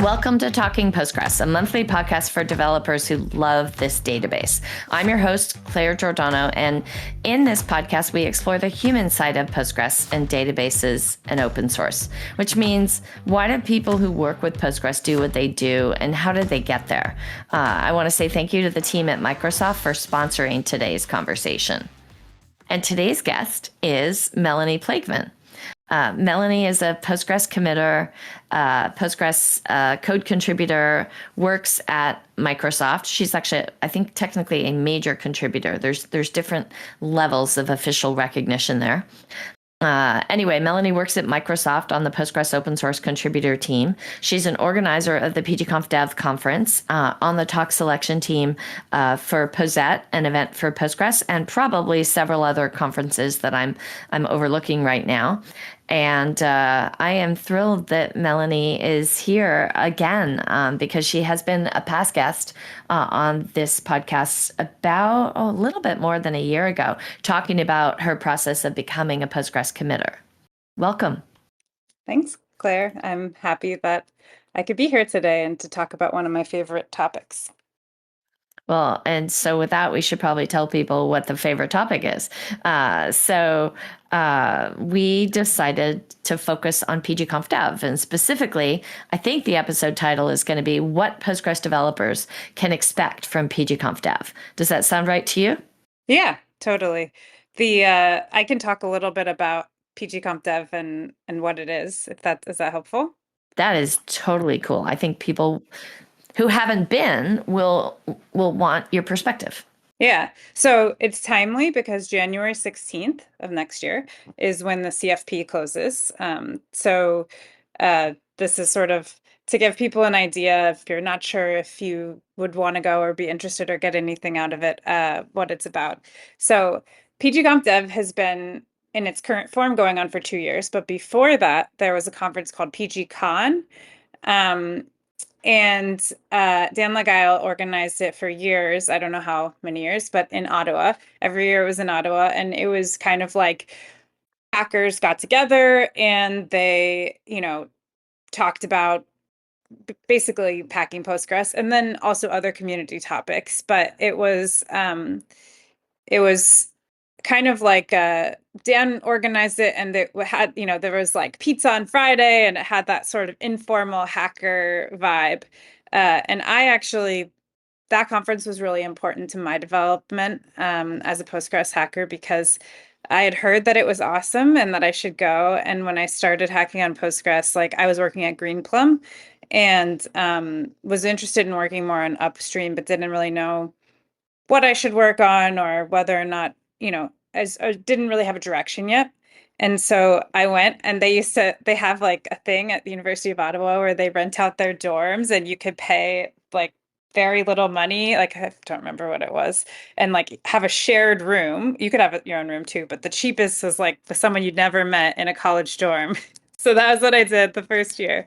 Welcome to Talking Postgres, a monthly podcast for developers who love this database. I'm your host, Claire Giordano, and in this podcast, we explore the human side of Postgres and databases and open source, which means why do people who work with Postgres do what they do, and how did they get there? I want to say thank you to the team at Microsoft for sponsoring today's conversation. And today's guest is Melanie Plageman. Melanie is a Postgres committer, Postgres code contributor, works at Microsoft. She's actually, I think, technically a major contributor. There's different levels of official recognition there. Anyway, Melanie works at Microsoft on the Postgres open source contributor team. She's an organizer of the PGConf Dev conference, on the talk selection team for POSET, an event for Postgres, and probably several other conferences that I'm overlooking right now. And I am thrilled that Melanie is here again because she has been a past guest on this podcast about a little bit more than a year ago, talking about her process of becoming a Postgres committer. Welcome. Thanks, Claire. I'm happy that I could be here today and to talk about one of my favorite topics. Well, and so with that, we should probably tell people what the favorite topic is. We decided to focus on PGConf Dev, and specifically, I think the episode title is going to be what Postgres developers can expect from PGConf Dev. Does that sound right to you? Yeah, totally. I can talk a little bit about PGConf Dev and what it is, if that is that helpful? That is totally cool. I think people who haven't been will want your perspective. Yeah, so it's timely because January 16th of next year is when the CFP closes. This is sort of to give people an idea, if you're not sure if you would want to go or be interested or get anything out of it, what it's about. So PGConf Dev has been in its current form going on for 2 years, but before that, there was a conference called PGCon. Dan Legile organized it for years. I don't know how many years, but in Ottawa. Every year it was in Ottawa. And it was kind of like hackers got together and they, talked about basically packing Postgres and then also other community topics. But it was kind of like Dan organized it, and it had, there was like pizza on Friday, and it had that sort of informal hacker vibe. And that conference was really important to my development as a Postgres hacker because I had heard that it was awesome and that I should go. And when I started hacking on Postgres, like I was working at Greenplum and was interested in working more on upstream, but didn't really know what I should work on or whether or not, I didn't really have a direction yet. And so I went, and they have like a thing at the University of Ottawa where they rent out their dorms and you could pay like very little money. Like, I don't remember what it was, and like have a shared room. You could have your own room too, but the cheapest was like for someone you'd never met in a college dorm. So that was what I did the first year.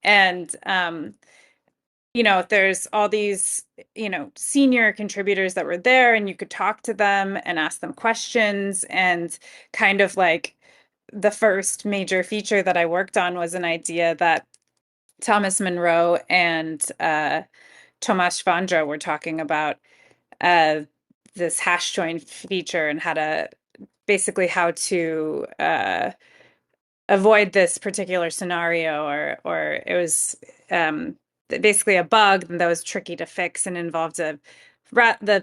And, there's all these, senior contributors that were there, and you could talk to them and ask them questions. And kind of like the first major feature that I worked on was an idea that Thomas Monroe and Tomasz Vondra were talking about, uh, this hash join feature and how to avoid this particular scenario, or it was basically a bug that was tricky to fix and involved the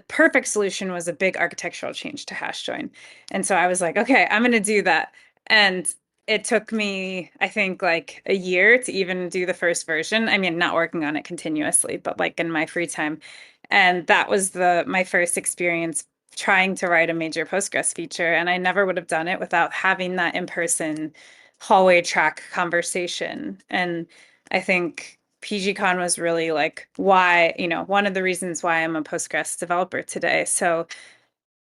perfect solution was a big architectural change to hash join. And so I was like, okay, I'm going to do that. And it took me, I think, like a year to even do the first version. I mean, not working on it continuously, but like in my free time. And that was my first experience trying to write a major Postgres feature. And I never would have done it without having that in-person hallway track conversation. And I think PGCon was really like why, one of the reasons why I'm a Postgres developer today. So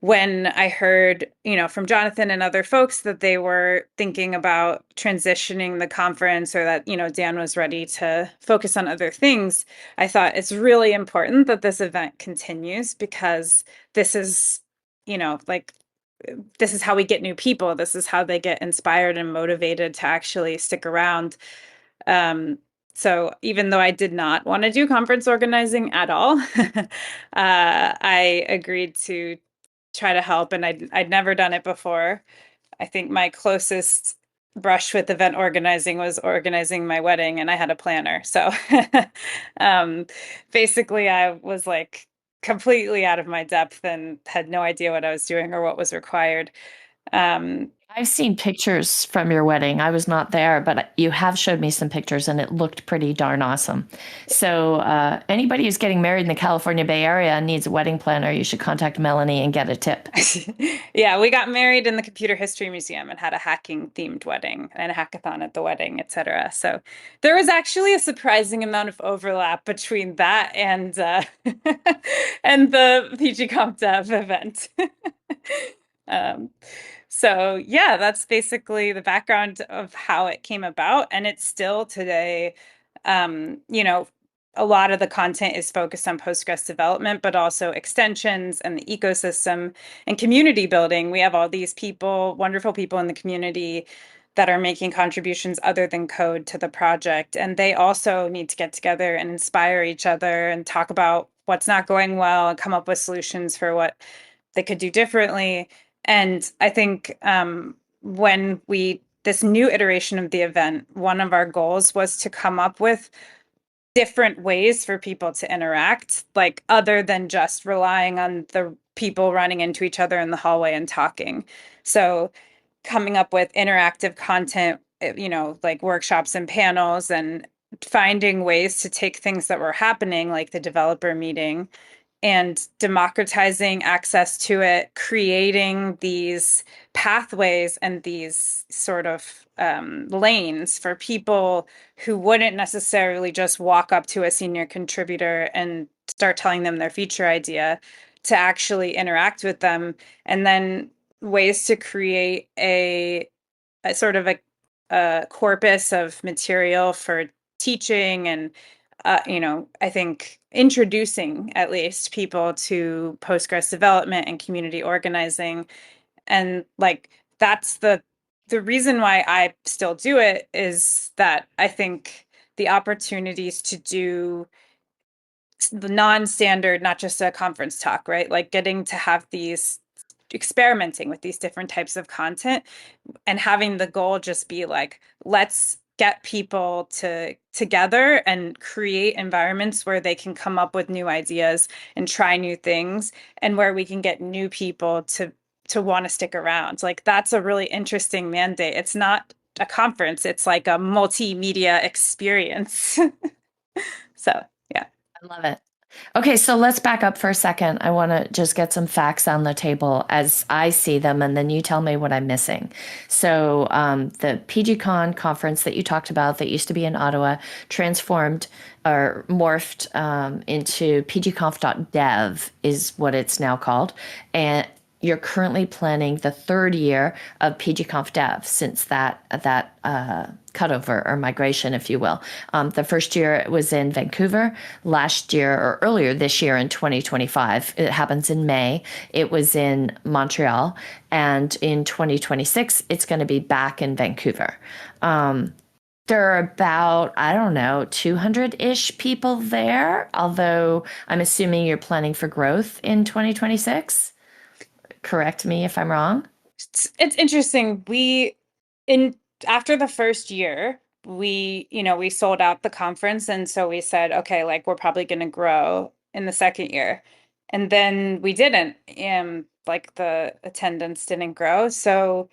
when I heard, from Jonathan and other folks that they were thinking about transitioning the conference, or that, Dan was ready to focus on other things, I thought it's really important that this event continues because this is, like this is how we get new people. This is how they get inspired and motivated to actually stick around. Um, So even though I did not want to do conference organizing at all, I agreed to try to help, and I'd never done it before. I think my closest brush with event organizing was organizing my wedding, and I had a planner. So um, basically, I was like completely out of my depth and had no idea what I was doing or what was required. Um, I've seen pictures from your wedding. I was not there, but you have showed me some pictures and it looked pretty darn awesome. So, anybody who's getting married in the California Bay Area and needs a wedding planner, you should contact Melanie and get a tip. Yeah, we got married in the Computer History Museum and had a hacking themed wedding and a hackathon at the wedding, etc. So there was actually a surprising amount of overlap between that and and the PG Comp Dev event. Um, so yeah, that's basically the background of how it came about, and it's still today, you know, a lot of the content is focused on Postgres development, but also extensions and the ecosystem and community building. We have all these people, wonderful people in the community that are making contributions other than code to the project. And they also need to get together and inspire each other and talk about what's not going well and come up with solutions for what they could do differently. And I think when this new iteration of the event, one of our goals was to come up with different ways for people to interact, like other than just relying on the people running into each other in the hallway and talking. So coming up with interactive content, like workshops and panels, and finding ways to take things that were happening, like the developer meeting, and democratizing access to it, creating these pathways and these sort of lanes for people who wouldn't necessarily just walk up to a senior contributor and start telling them their feature idea, to actually interact with them, and then ways to create a sort of a corpus of material for teaching and I think introducing at least people to Postgres development and community organizing. And like that's the reason why I still do it, is that I think the opportunities to do the non-standard, not just a conference talk, right? Like getting to have these experimenting with these different types of content and having the goal just be like, let's get people together and create environments where they can come up with new ideas and try new things, and where we can get new people to want to stick around. Like that's a really interesting mandate. It's not a conference, it's like a multimedia experience. So yeah. I love it. Okay, so let's back up for a second. I want to just get some facts on the table as I see them, and then you tell me what I'm missing. So, the PGCon conference that you talked about that used to be in Ottawa transformed or morphed into pgconf.dev is what it's now called. And you're currently planning the third year of PGConf Dev since that cutover or migration, if you will. The first year it was in Vancouver. Last year or earlier this year in 2025, it happens in May. It was in Montreal, and in 2026, it's going to be back in Vancouver. There are about, I don't know, 200-ish people there, although I'm assuming you're planning for growth in 2026. Correct me if I'm wrong. It's interesting. We in After the first year, we sold out the conference, and so we said, okay, like we're probably going to grow in the second year. And then we didn't. Like the attendance didn't grow. So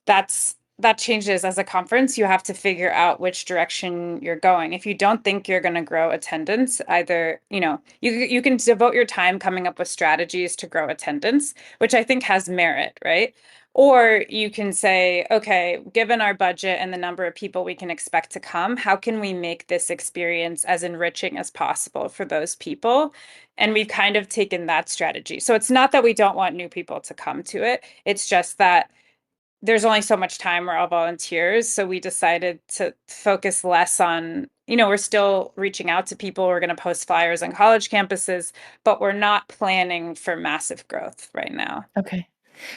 that changes as a conference. You have to figure out which direction you're going. If you don't think you're going to grow attendance, either, you can devote your time coming up with strategies to grow attendance, which I think has merit, right? Or you can say, okay, given our budget and the number of people we can expect to come, how can we make this experience as enriching as possible for those people? And we've kind of taken that strategy. So it's not that we don't want new people to come to it. It's just that there's only so much time. We're all volunteers. So we decided to focus less on, we're still reaching out to people. We're going to post flyers on college campuses, but we're not planning for massive growth right now. Okay.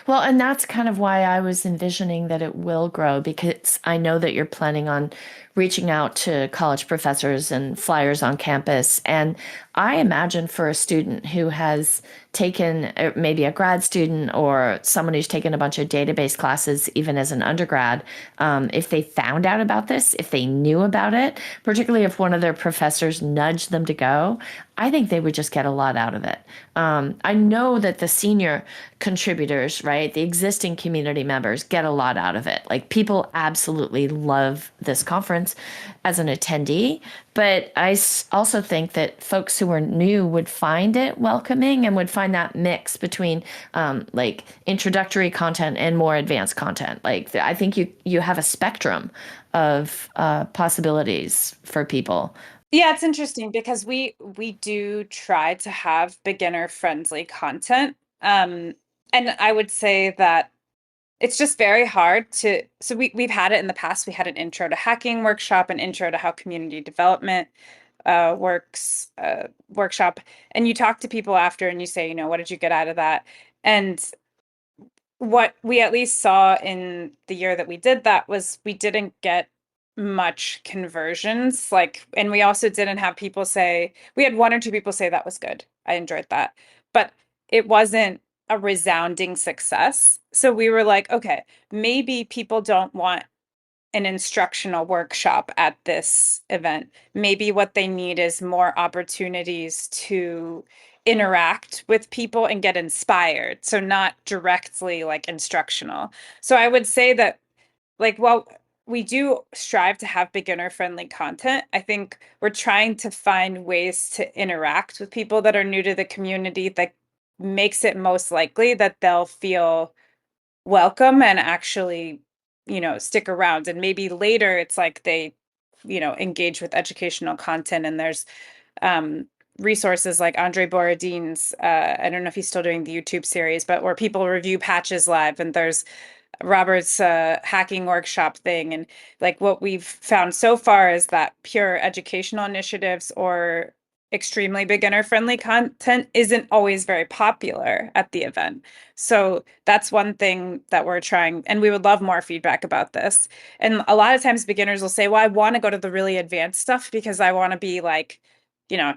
Well, and that's kind of why I was envisioning that it will grow because I know that you're planning on reaching out to college professors and flyers on campus. And I imagine for a student who has taken maybe a grad student or someone who's taken a bunch of database classes, even as an undergrad, if they found out about this, if they knew about it, particularly if one of their professors nudged them to go, I think they would just get a lot out of it. I know that the senior contributors, right, the existing community members get a lot out of it. Like people absolutely love this conference as an attendee, but also think that folks who are new would find it welcoming and would find that mix between like introductory content and more advanced content. Like I think you have a spectrum of possibilities for people. Yeah, it's interesting because we do try to have beginner friendly content. And I would say that it's just very hard to, so we've had it in the past. We had an intro to hacking workshop, an intro to how community development works workshop. And you talk to people after and you say, what did you get out of that? And what we at least saw in the year that we did that was we didn't get much conversions. Like, and we also didn't have people say, we had one or two people say that was good. I enjoyed that. But it wasn't a resounding success. So we were like, okay, maybe people don't want an instructional workshop at this event. Maybe what they need is more opportunities to interact with people and get inspired. So not directly like instructional. So I would say that like, well, we do strive to have beginner friendly content. I think we're trying to find ways to interact with people that are new to the community that makes it most likely that they'll feel welcome and actually, stick around. And maybe later it's like they, engage with educational content and there's um resources like Andre Borodin's I don't know if he's still doing the YouTube series, but where people review patches live and there's Robert's hacking workshop thing. And like what we've found so far is that pure educational initiatives or extremely beginner friendly content isn't always very popular at the event. So that's one thing that we're trying, and we would love more feedback about this. And a lot of times beginners will say, well, I want to go to the really advanced stuff because I want to be like,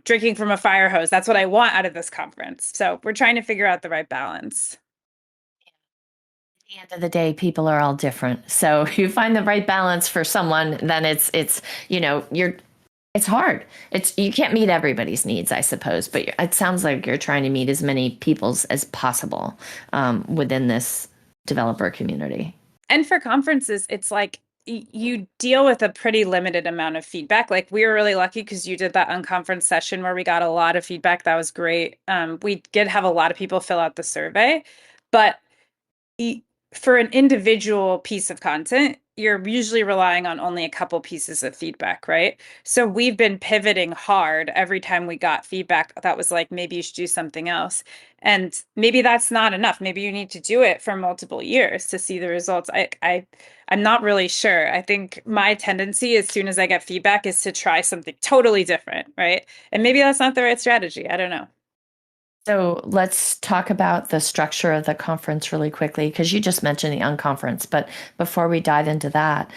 drinking from a fire hose. That's what I want out of this conference. So we're trying to figure out the right balance. The end of the day, people are all different. So if you find the right balance for someone, then you're it's hard. It's you can't meet everybody's needs, I suppose, but it sounds like you're trying to meet as many people's as possible within this developer community. And for conferences, it's like you deal with a pretty limited amount of feedback. Like we were really lucky because you did that unconference session where we got a lot of feedback. That was great. We did have a lot of people fill out the survey, but e- for an individual piece of content, you're usually relying on only a couple pieces of feedback, right? So we've been pivoting hard every time we got feedback that was like, maybe you should do something else. And maybe that's not enough. Maybe you need to do it for multiple years to see the results. I'm not really sure. I think my tendency as soon as I get feedback is to try something totally different, right? And maybe that's not the right strategy. I don't know. So let's talk about the structure of the conference really quickly, because you just mentioned the unconference. But before we dive into that,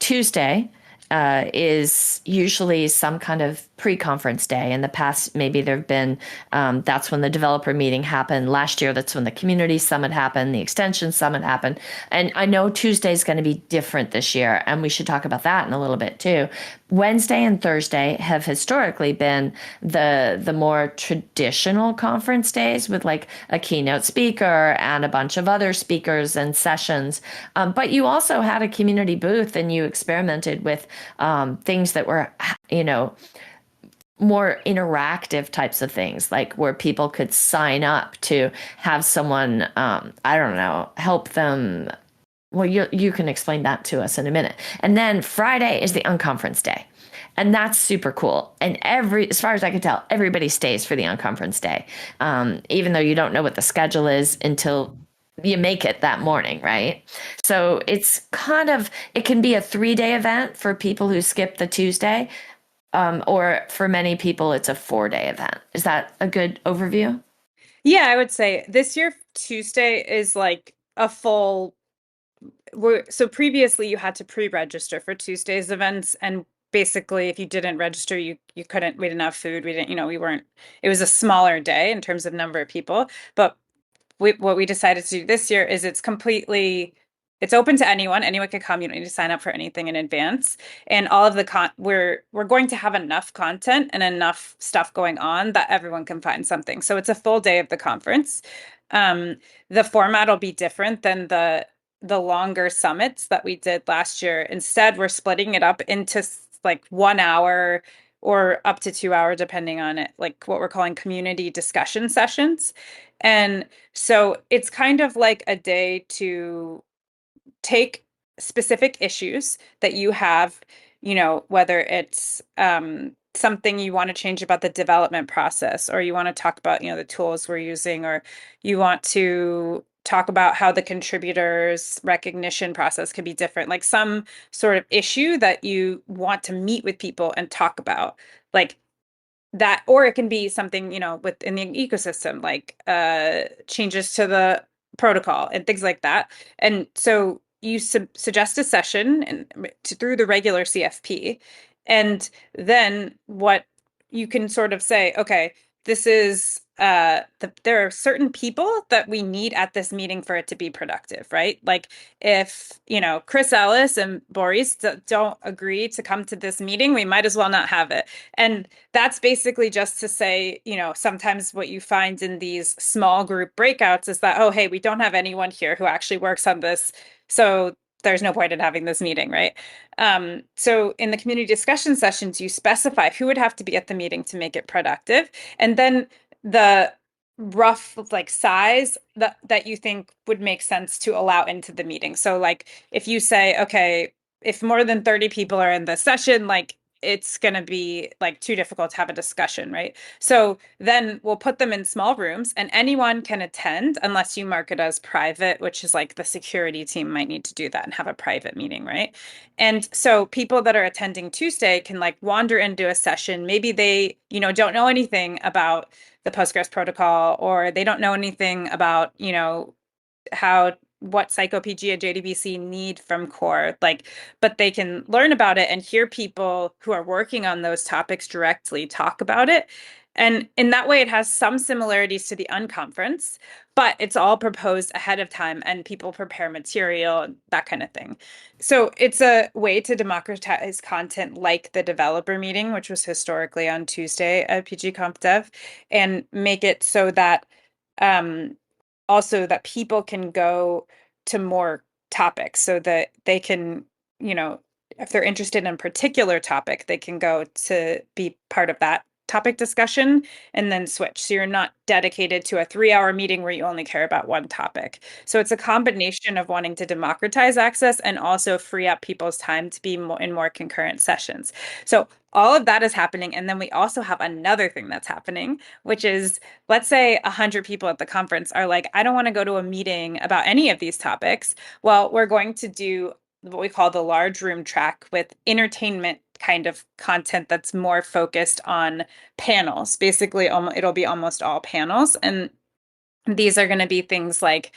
Tuesday is usually some kind of pre-conference day. In the past, maybe there have been, that's when the developer meeting happened. Last year, that's when the community summit happened, the extension summit happened. And I know Tuesday is going to be different this year, and we should talk about that in a little bit too. Wednesday and Thursday have historically been the more traditional conference days with like a keynote speaker and a bunch of other speakers and sessions. But you also had a community booth and you experimented with things that were, more interactive types of things, like where people could sign up to have someone, I don't know, help them. Well, you can explain that to us in a minute. And then Friday is the unconference day. And that's super cool. And as far as I can tell, everybody stays for the unconference day, even though you don't know what the schedule is until you make it that morning, right? So it can be a 3-day event for people who skip the Tuesday, or for many people, it's a 4-day event. Is that a good overview? Yeah, I would say this year Tuesday is like a full so previously you had to pre-register for Tuesday's events, and basically if you didn't register, you couldn't, we didn't have food, we didn't, we weren't, it was a smaller day in terms of number of people. But what we decided to do this year is it's open to anyone. Anyone can come. You don't need to sign up for anything in advance. And all of the we're going to have enough content and enough stuff going on that everyone can find something. So it's a full day of the conference. Um, the format will be different than the longer summits that we did last year. Instead, we're splitting it up into like 1 hour or up to 2 hour, depending on it, like what we're calling community discussion sessions. And so it's kind of like a day to take specific issues that you have, whether it's something you want to change about the development process, or you want to talk about, the tools we're using, or you want to talk about how the contributors recognition process could be different, like some sort of issue that you want to meet with people and talk about, like that. Or it can be something, within the ecosystem, like changes to the protocol and things like that. And so you suggest a session through the regular CFP, and then what you can sort of say, okay, this is there are certain people that we need at this meeting for it to be productive, right? Like if, Chris Ellis and Boris don't agree to come to this meeting, we might as well not have it. And that's basically just to say, sometimes what you find in these small group breakouts is that, oh, hey, we don't have anyone here who actually works on this, so there's no point in having this meeting, right? So in the community discussion sessions, you specify who would have to be at the meeting to make it productive, and then the rough like size that you think would make sense to allow into the meeting. So like if you say, okay, if more than 30 people are in the session, like it's going to be like too difficult to have a discussion, right? So then we'll put them in small rooms and anyone can attend unless you mark it as private, which is like the security team might need to do that and have a private meeting, right? And so people that are attending Tuesday can like wander into a session. Maybe they, don't know anything about the Postgres protocol, or they don't know anything about, what PsychoPG and JDBC need from core, like, but they can learn about it and hear people who are working on those topics directly talk about it. And in that way, it has some similarities to the unconference, but it's all proposed ahead of time and people prepare material, that kind of thing. So it's a way to democratize content like the developer meeting, which was historically on Tuesday at PG Comp Dev, and make it so that also that people can go to more topics, so that they can, if they're interested in a particular topic, they can go to be part of that topic discussion and then switch. So you're not dedicated to a 3-hour meeting where you only care about one topic. So it's a combination of wanting to democratize access and also free up people's time to be in more concurrent sessions. So all of that is happening. And then we also have another thing that's happening, which is, let's say 100 people at the conference are like, I don't want to go to a meeting about any of these topics. Well, we're going to do what we call the large room track with entertainment kind of content that's more focused on panels. Basically, it'll be almost all panels. And these are going to be things like,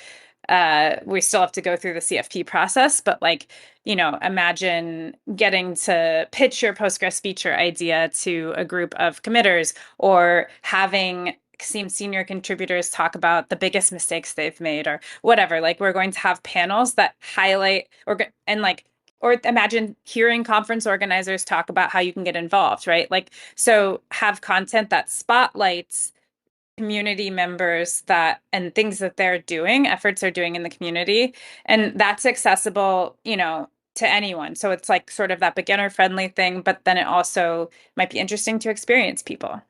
we still have to go through the CFP process, but like, imagine getting to pitch your Postgres feature idea to a group of committers, or having senior contributors talk about the biggest mistakes they've made, or whatever. Like we're going to have panels that highlight or imagine hearing conference organizers talk about how you can get involved, right? Like, so have content that spotlights community members and things that they're doing, efforts they're doing in the community. And that's accessible, to anyone. So it's like sort of that beginner friendly thing, but then it also might be interesting to experienced people.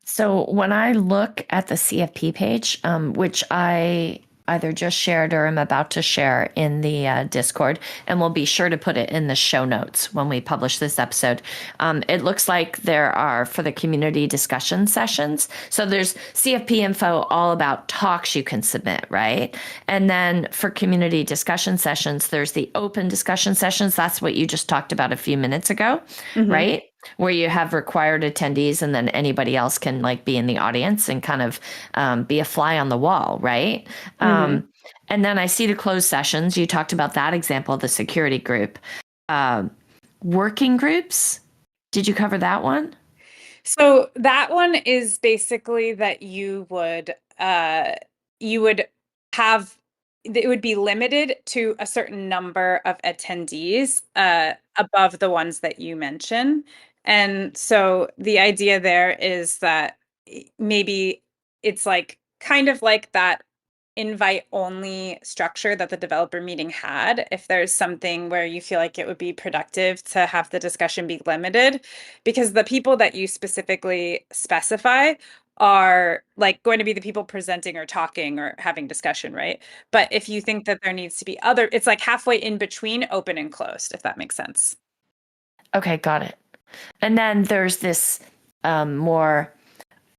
So when I look at the CFP page, which I either just shared or am about to share in the Discord, and we'll be sure to put it in the show notes when we publish this episode. It looks like there are, for the community discussion sessions, so there's CFP info all about talks you can submit, right? And then for community discussion sessions, there's the open discussion sessions. That's what you just talked about a few minutes ago, right? where you have required attendees and then anybody else can like be in the audience and kind of be a fly on the wall, right? Hmm. And then I see the closed sessions. You talked about that example, the security group. Um, Working groups. Did you cover that one? So that one is basically that you would have it would be limited to a certain number of attendees above the ones that you mentioned. And so the idea there is that maybe it's like kind of like that invite only structure that the developer meeting had. If there's something where you feel like it would be productive to have the discussion be limited, because the people that you specifically specify are like going to be the people presenting or talking or having discussion, right? But if you think that there needs to be other, it's like halfway in between open and closed, if that makes sense. Okay, got it. And then there's this more,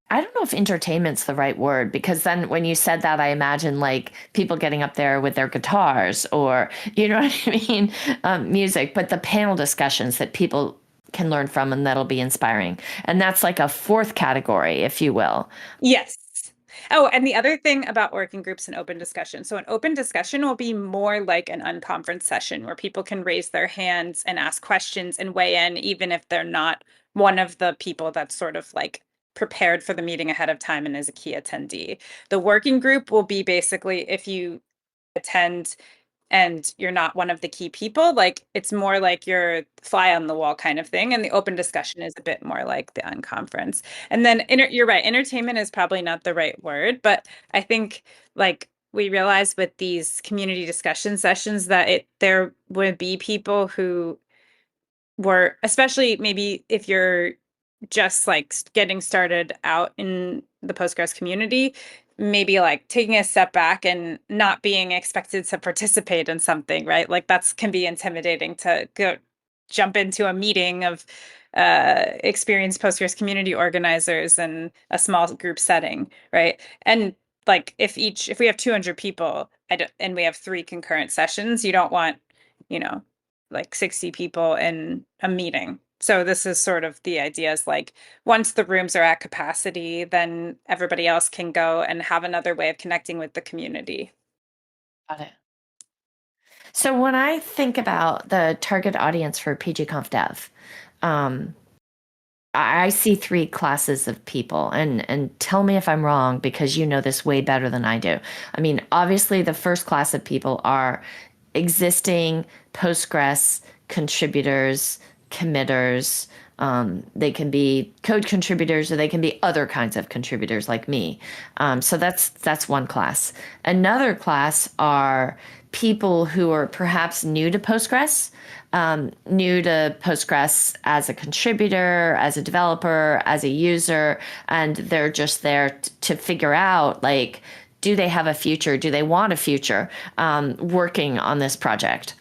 I don't know if entertainment's the right word, because then when you said that, I imagine like people getting up there with their guitars or, you know what I mean, music, but the panel discussions that people can learn from and that'll be inspiring. And that's like a fourth category, if you will. Yes. Oh, and the other thing about working groups and open discussion. So an open discussion will be more like an unconference session where people can raise their hands and ask questions and weigh in, even if they're not one of the people that's sort of like prepared for the meeting ahead of time and is a key attendee. The working group will be basically if you attend and you're not one of the key people, like it's more like you're fly on the wall kind of thing. And the open discussion is a bit more like the unconference. And then you're right, entertainment is probably not the right word, but I think like we realized with these community discussion sessions that there would be people who were, especially maybe if you're just like getting started out in the Postgres community, maybe like taking a step back and not being expected to participate in something, right? Like that's can be intimidating to go jump into a meeting of experienced Postgres community organizers in a small group setting, right? And like if we have 200 people and we have three concurrent sessions, you don't want, you know, like 60 people in a meeting. So this is sort of the idea is like once the rooms are at capacity, then everybody else can go and have another way of connecting with the community. Got it. So when I think about the target audience for PGConf Dev, um, I see three classes of people, and tell me if I'm wrong because you know this way better than I do. I mean, obviously, the first class of people are existing Postgres contributors, committers. They can be code contributors or they can be other kinds of contributors like me. So that's one class. Another class are people who are perhaps new to Postgres as a contributor, as a developer, as a user, and they're just there to figure out like, do they have a future? Do they want a future working on this project?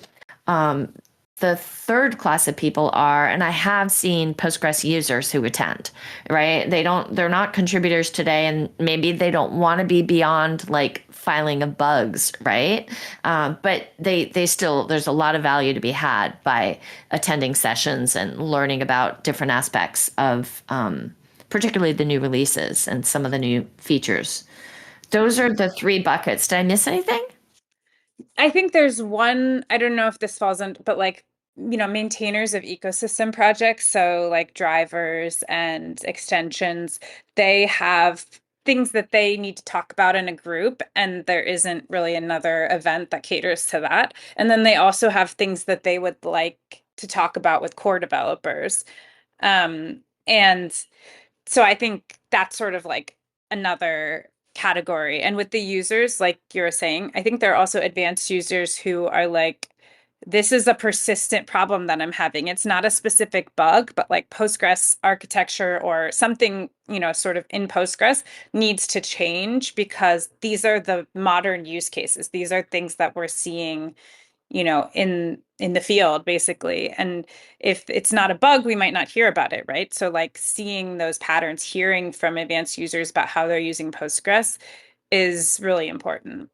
The third class of people are, and I have seen Postgres users who attend, right? They're not contributors today, and maybe they don't want to be beyond like filing of bugs, right? But they still, there's a lot of value to be had by attending sessions and learning about different aspects of, particularly the new releases and some of the new features. Those are the three buckets. Did I miss anything? I think there's one, I don't know if this falls in, but like, you know, maintainers of ecosystem projects, so like drivers and extensions, they have things that they need to talk about in a group, and there isn't really another event that caters to that. And then they also have things that they would like to talk about with core developers. And so I think that's sort of like another category. And with the users, like you're saying, I think there are also advanced users who are like, this is a persistent problem that I'm having. It's not a specific bug, but like Postgres architecture or something, you know, sort of in Postgres needs to change because these are the modern use cases. These are things that we're seeing, you know, in the field basically. And if it's not a bug, we might not hear about it, right? So like seeing those patterns, hearing from advanced users about how they're using Postgres is really important.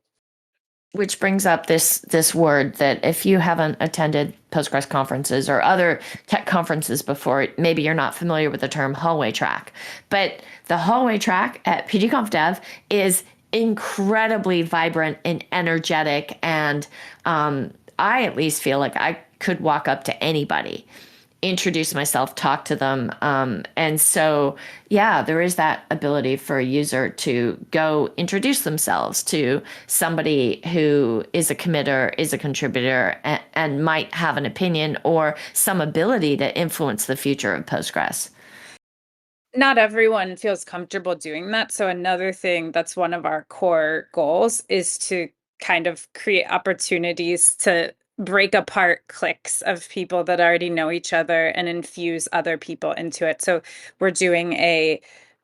Which brings up this word that if you haven't attended Postgres conferences or other tech conferences before, maybe you're not familiar with the term hallway track. But the hallway track at PGConf Dev is incredibly vibrant and energetic, and I at least feel like I could walk up to anybody, introduce myself, talk to them. And so, yeah, there is that ability for a user to go introduce themselves to somebody who is a committer, is a contributor, and might have an opinion or some ability to influence the future of Postgres. Not everyone feels comfortable doing that. So another thing that's one of our core goals is to kind of create opportunities to break apart cliques of people that already know each other and infuse other people into it. So we're doing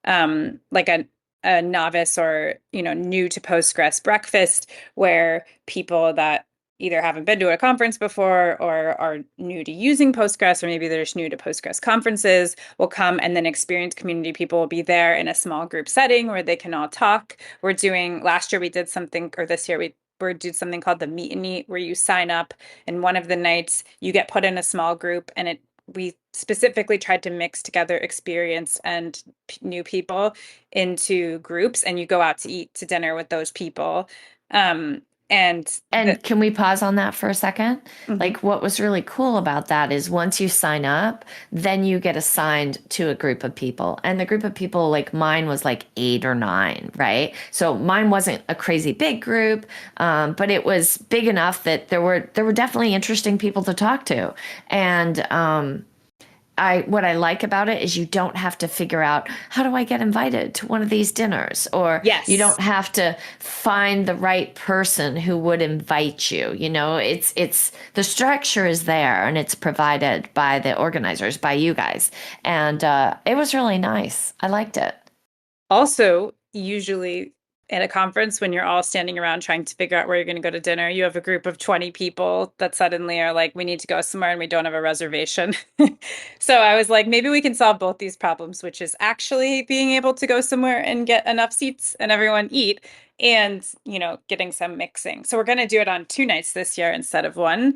like a novice or new to Postgres breakfast where people that either haven't been to a conference before or are new to using Postgres, or maybe they're just new to Postgres conferences, will come, and then experienced community people will be there in a small group setting where they can all talk. We're doing, last year we did something, or this year we did something called the meet and eat, where you sign up and one of the nights you get put in a small group, and we specifically tried to mix together experienced and new people into groups, and you go out to eat to dinner with those people. Um, and the, And can we pause on that for a second? Mhm. Like, what was really cool about that is once you sign up, then you get assigned to a group of people. And the group of people, like mine was like 8 or 9, right? So mine wasn't a crazy big group, but it was big enough that there were definitely interesting people to talk to. And what I like about it is you don't have to figure out how do I get invited to one of these dinners, or you Yes. don't have to find the right person who would invite you. It's the structure is there and it's provided by the organizers, by you guys, and it was really nice. I liked it. Also, usually at a conference, when you're all standing around trying to figure out where you're going to go to dinner, you have a group of 20 people that suddenly are like, we need to go somewhere and we don't have a reservation. So I was like, maybe we can solve both these problems, which is actually being able to go somewhere and get enough seats and everyone eat, and getting some mixing. So we're going to do it on 2 nights this year instead of one,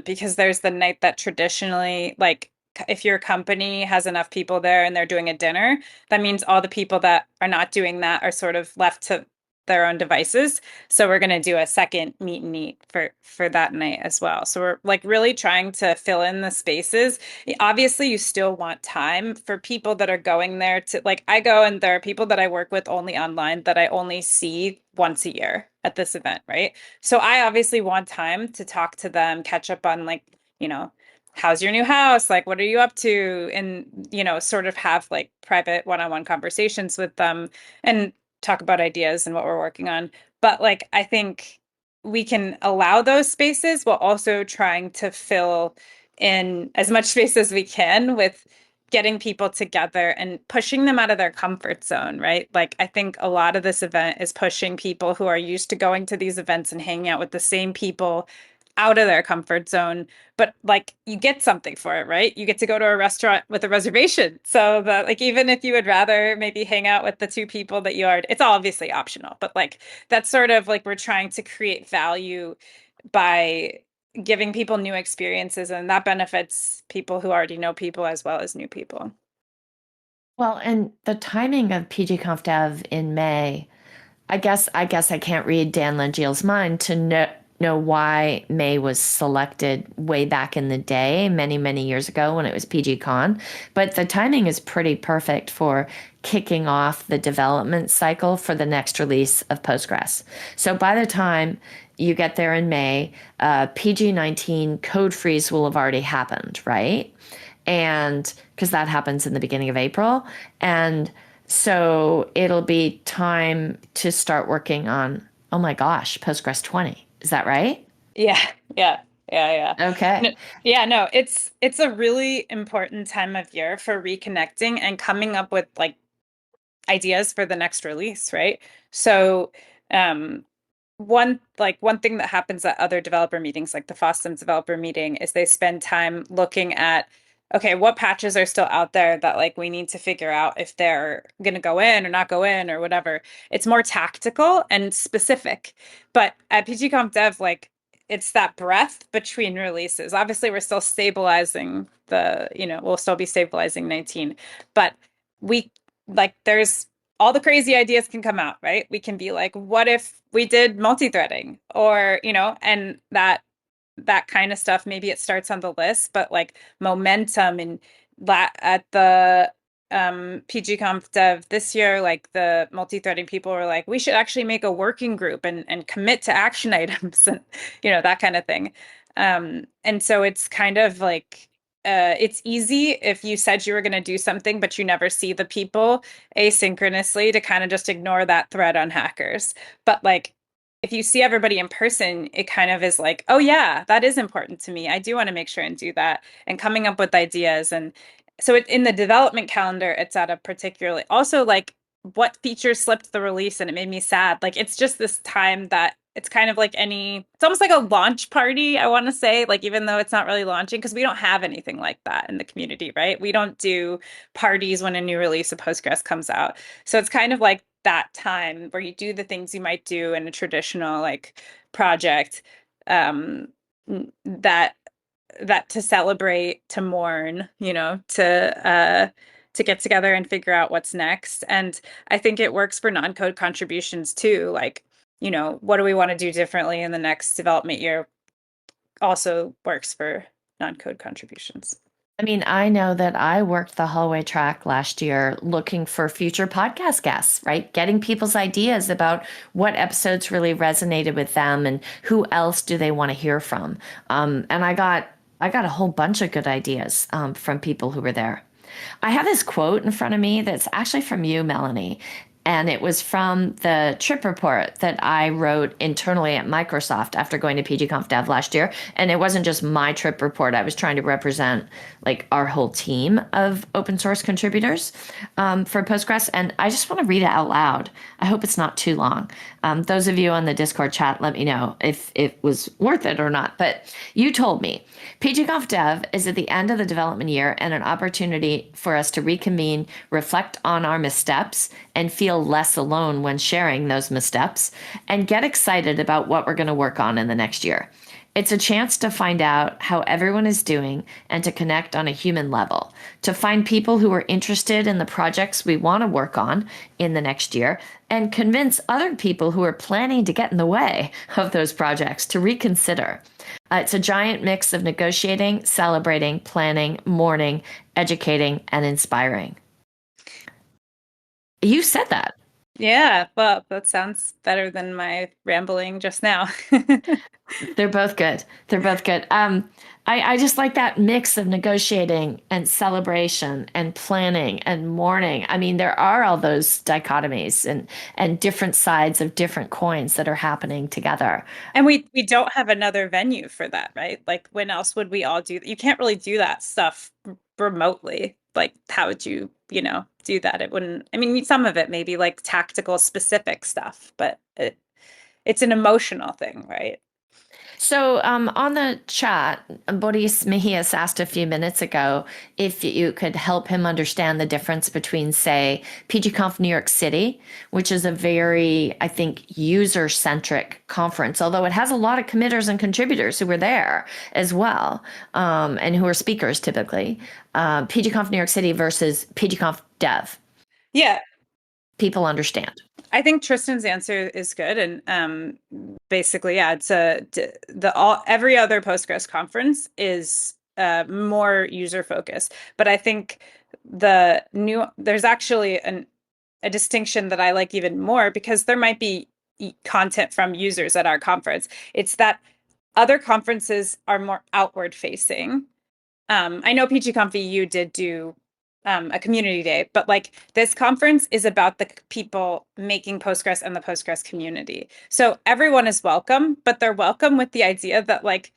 because there's the night that traditionally, like, if your company has enough people there and they're doing a dinner, that means all the people that are not doing that are sort of left to their own devices. So we're going to do a second meet and eat for that night as well. So we're like really trying to fill in the spaces. Obviously, you still want time for people that are going there to, like, I go and there are people that I work with only online that I only see once a year at this event, right? So I obviously want time to talk to them, catch up on, like, you know, how's your new house? Like, what are you up to? And, sort of have like private one-on-one conversations with them and talk about ideas and what we're working on. But like, I think we can allow those spaces while also trying to fill in as much space as we can with getting people together and pushing them out of their comfort zone, right? Like, I think a lot of this event is pushing people who are used to going to these events and hanging out with the same people out of their comfort zone, but like you get something for it, right? You get to go to a restaurant with a reservation. So that, like, even if you would rather maybe hang out with the two people that you are, it's all obviously optional, but like that's sort of like we're trying to create value by giving people new experiences, and that benefits people who already know people as well as new people. Well, and the timing of PGConf Dev in May, I guess I can't read Dan Lengiel's mind to know why May was selected way back in the day, many, many years ago when it was PGCon. But the timing is pretty perfect for kicking off the development cycle for the next release of Postgres. So by the time you get there in May, PG19 code freeze will have already happened, right? And because that happens in the beginning of April. And so it'll be time to start working on, oh my gosh, Postgres 20. Is that right? Yeah, yeah, yeah, yeah. Okay. No, yeah, no, it's a really important time of year for reconnecting and coming up with like ideas for the next release, right? So, um, one thing that happens at other developer meetings, like the FOSDEM developer meeting, is they spend time looking at okay, what patches are still out there that like we need to figure out if they're going to go in or not go in or whatever. It's more tactical and specific. But at PGConf Dev, like it's that breadth between releases. Obviously, we're still stabilizing we'll still be stabilizing 19, but we like there's all the crazy ideas can come out, right? We can be like, what if we did multi-threading or, and that kind of stuff. Maybe it starts on the list, but like momentum and that at the PGConf Dev this year, like the multi-threading people were like, we should actually make a working group and commit to action items and that kind of thing. And so it's kind of like it's easy if you said you were going to do something, but you never see the people asynchronously to kind of just ignore that thread on hackers. But like if you see everybody in person, it kind of is like, oh yeah, that is important to me. I do want to make sure and do that, and coming up with ideas. And so in the development calendar, it's at a particularly also like what features slipped the release, and it made me sad. Like it's just this time that it's kind of like it's almost like a launch party, I want to say, like even though it's not really launching, because we don't have anything like that in the community, right? We don't do parties when a new release of Postgres comes out. So it's kind of like that time where you do the things you might do in a traditional like project, um that to celebrate, to mourn, to get together and figure out what's next. And I think it works for non-code contributions too. Like, what do we want to do differently in the next development year also works for non-code contributions. I mean, I know that I worked the hallway track last year looking for future podcast guests, right? Getting people's ideas about what episodes really resonated with them and who else do they want to hear from. And I got a whole bunch of good ideas from people who were there. I have this quote in front of me that's actually from you, Melanie. And it was from the trip report that I wrote internally at Microsoft after going to PGConf Dev last year. And it wasn't just my trip report. I was trying to represent like our whole team of open source contributors for Postgres. And I just want to read it out loud. I hope it's not too long. Those of you on the Discord chat, let me know if it was worth it or not. But you told me PGConf Dev is at the end of the development year and an opportunity for us to reconvene, reflect on our missteps, and feel less alone when sharing those missteps, and get excited about what we're going to work on in the next year. It's a chance to find out how everyone is doing and to connect on a human level, to find people who are interested in the projects we want to work on in the next year, and convince other people who are planning to get in the way of those projects to reconsider. It's a giant mix of negotiating, celebrating, planning, mourning, educating, and inspiring. You said that. Yeah, well, that sounds better than my rambling just now. They're both good. They're both good. I just like that mix of negotiating and celebration and planning and mourning. I mean, there are all those dichotomies and different sides of different coins that are happening together. And we don't have another venue for that, right? Like when else would we all do? You can't really do that stuff remotely. Like how would you, do that? It wouldn't, I mean, some of it maybe like tactical specific stuff, but it's an emotional thing, right? So, on the chat, Boris Mejias asked a few minutes ago if you could help him understand the difference between, say, PGConf New York City, which is a very, I think, user-centric conference, although it has a lot of committers and contributors who were there as well, and who are speakers typically. PGConf New York City versus PGConf Dev. Yeah, People understand. I think Tristan's answer is good, and basically, yeah, it's the all every other Postgres conference is more user focused, but I think there's actually a distinction that I like even more because there might be content from users at our conference. It's that other conferences are more outward facing. I know PGConf EU did do a community day, but like this conference is about the people making Postgres and the Postgres community. So everyone is welcome, but they're welcome with the idea that like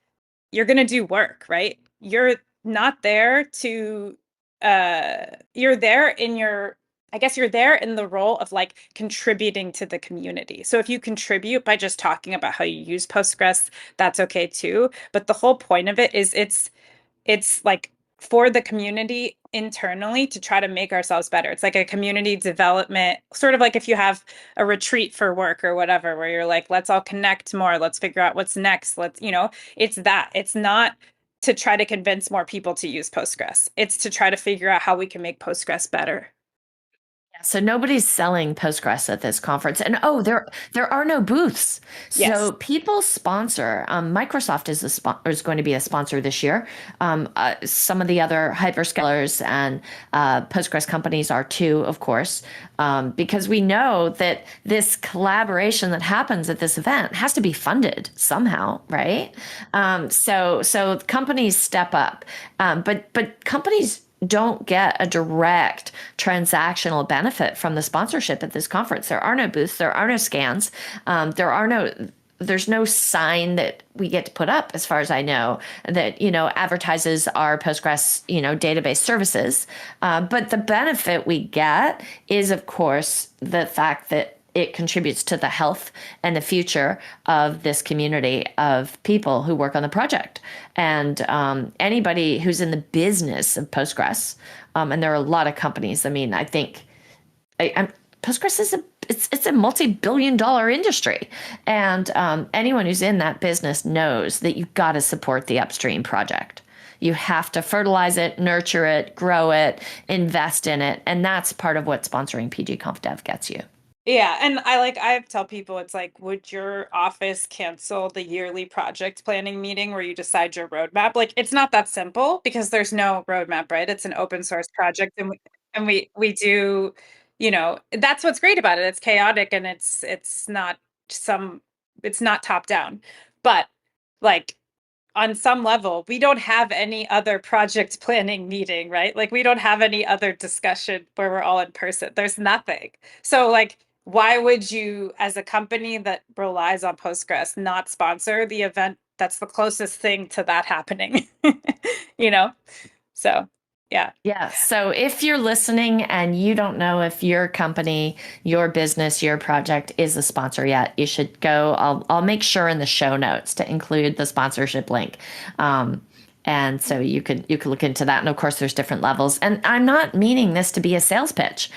you're going to do work, right? You're not there to, you're there in your, I guess you're there in the role of like contributing to the community. So if you contribute by just talking about how you use Postgres, that's okay too. But the whole point of it is it's like for the community internally to try to make ourselves better. It's like a community development, sort of like if you have a retreat for work or whatever, where you're like, let's all connect more, let's figure out what's next. It's that. It's not to try to convince more people to use Postgres. It's to try to figure out how we can make Postgres better. So nobody's selling Postgres at this conference, and there are no booths. Yes. So people sponsor. Microsoft is going to be a sponsor this year. Some of the other hyperscalers and Postgres companies are too, of course, because we know that this collaboration that happens at this event has to be funded somehow, right? So companies step up, but companies don't get a direct transactional benefit from the sponsorship at this conference. There are no booths, there are no scans, there's no sign that we get to put up, as far as I know, that advertises our Postgres database services. But the benefit we get is, of course, the fact that it contributes to the health and the future of this community of people who work on the project. And anybody who's in the business of Postgres, and there are a lot of companies. I mean, I think Postgres is it's a multi-billion-dollar industry, and anyone who's in that business knows that you've got to support the upstream project. You have to fertilize it, nurture it, grow it, invest in it, and that's part of what sponsoring PG Conf Dev gets you. Yeah, and I tell people it's like, would your office cancel the yearly project planning meeting where you decide your roadmap? Like, it's not that simple because there's no roadmap, right? It's an open source project, and we do, that's what's great about it. It's chaotic and it's not top down. But like on some level, we don't have any other project planning meeting, right? Like we don't have any other discussion where we're all in person. There's nothing. So like, why would you, as a company that relies on Postgres, not sponsor the event that's the closest thing to that happening? You know? So, yeah. Yeah. So if you're listening and you don't know if your company, your business, your project is a sponsor yet, you should go. I'll make sure in the show notes to include the sponsorship link. And so you could look into that. And of course, there's different levels. And I'm not meaning this to be a sales pitch.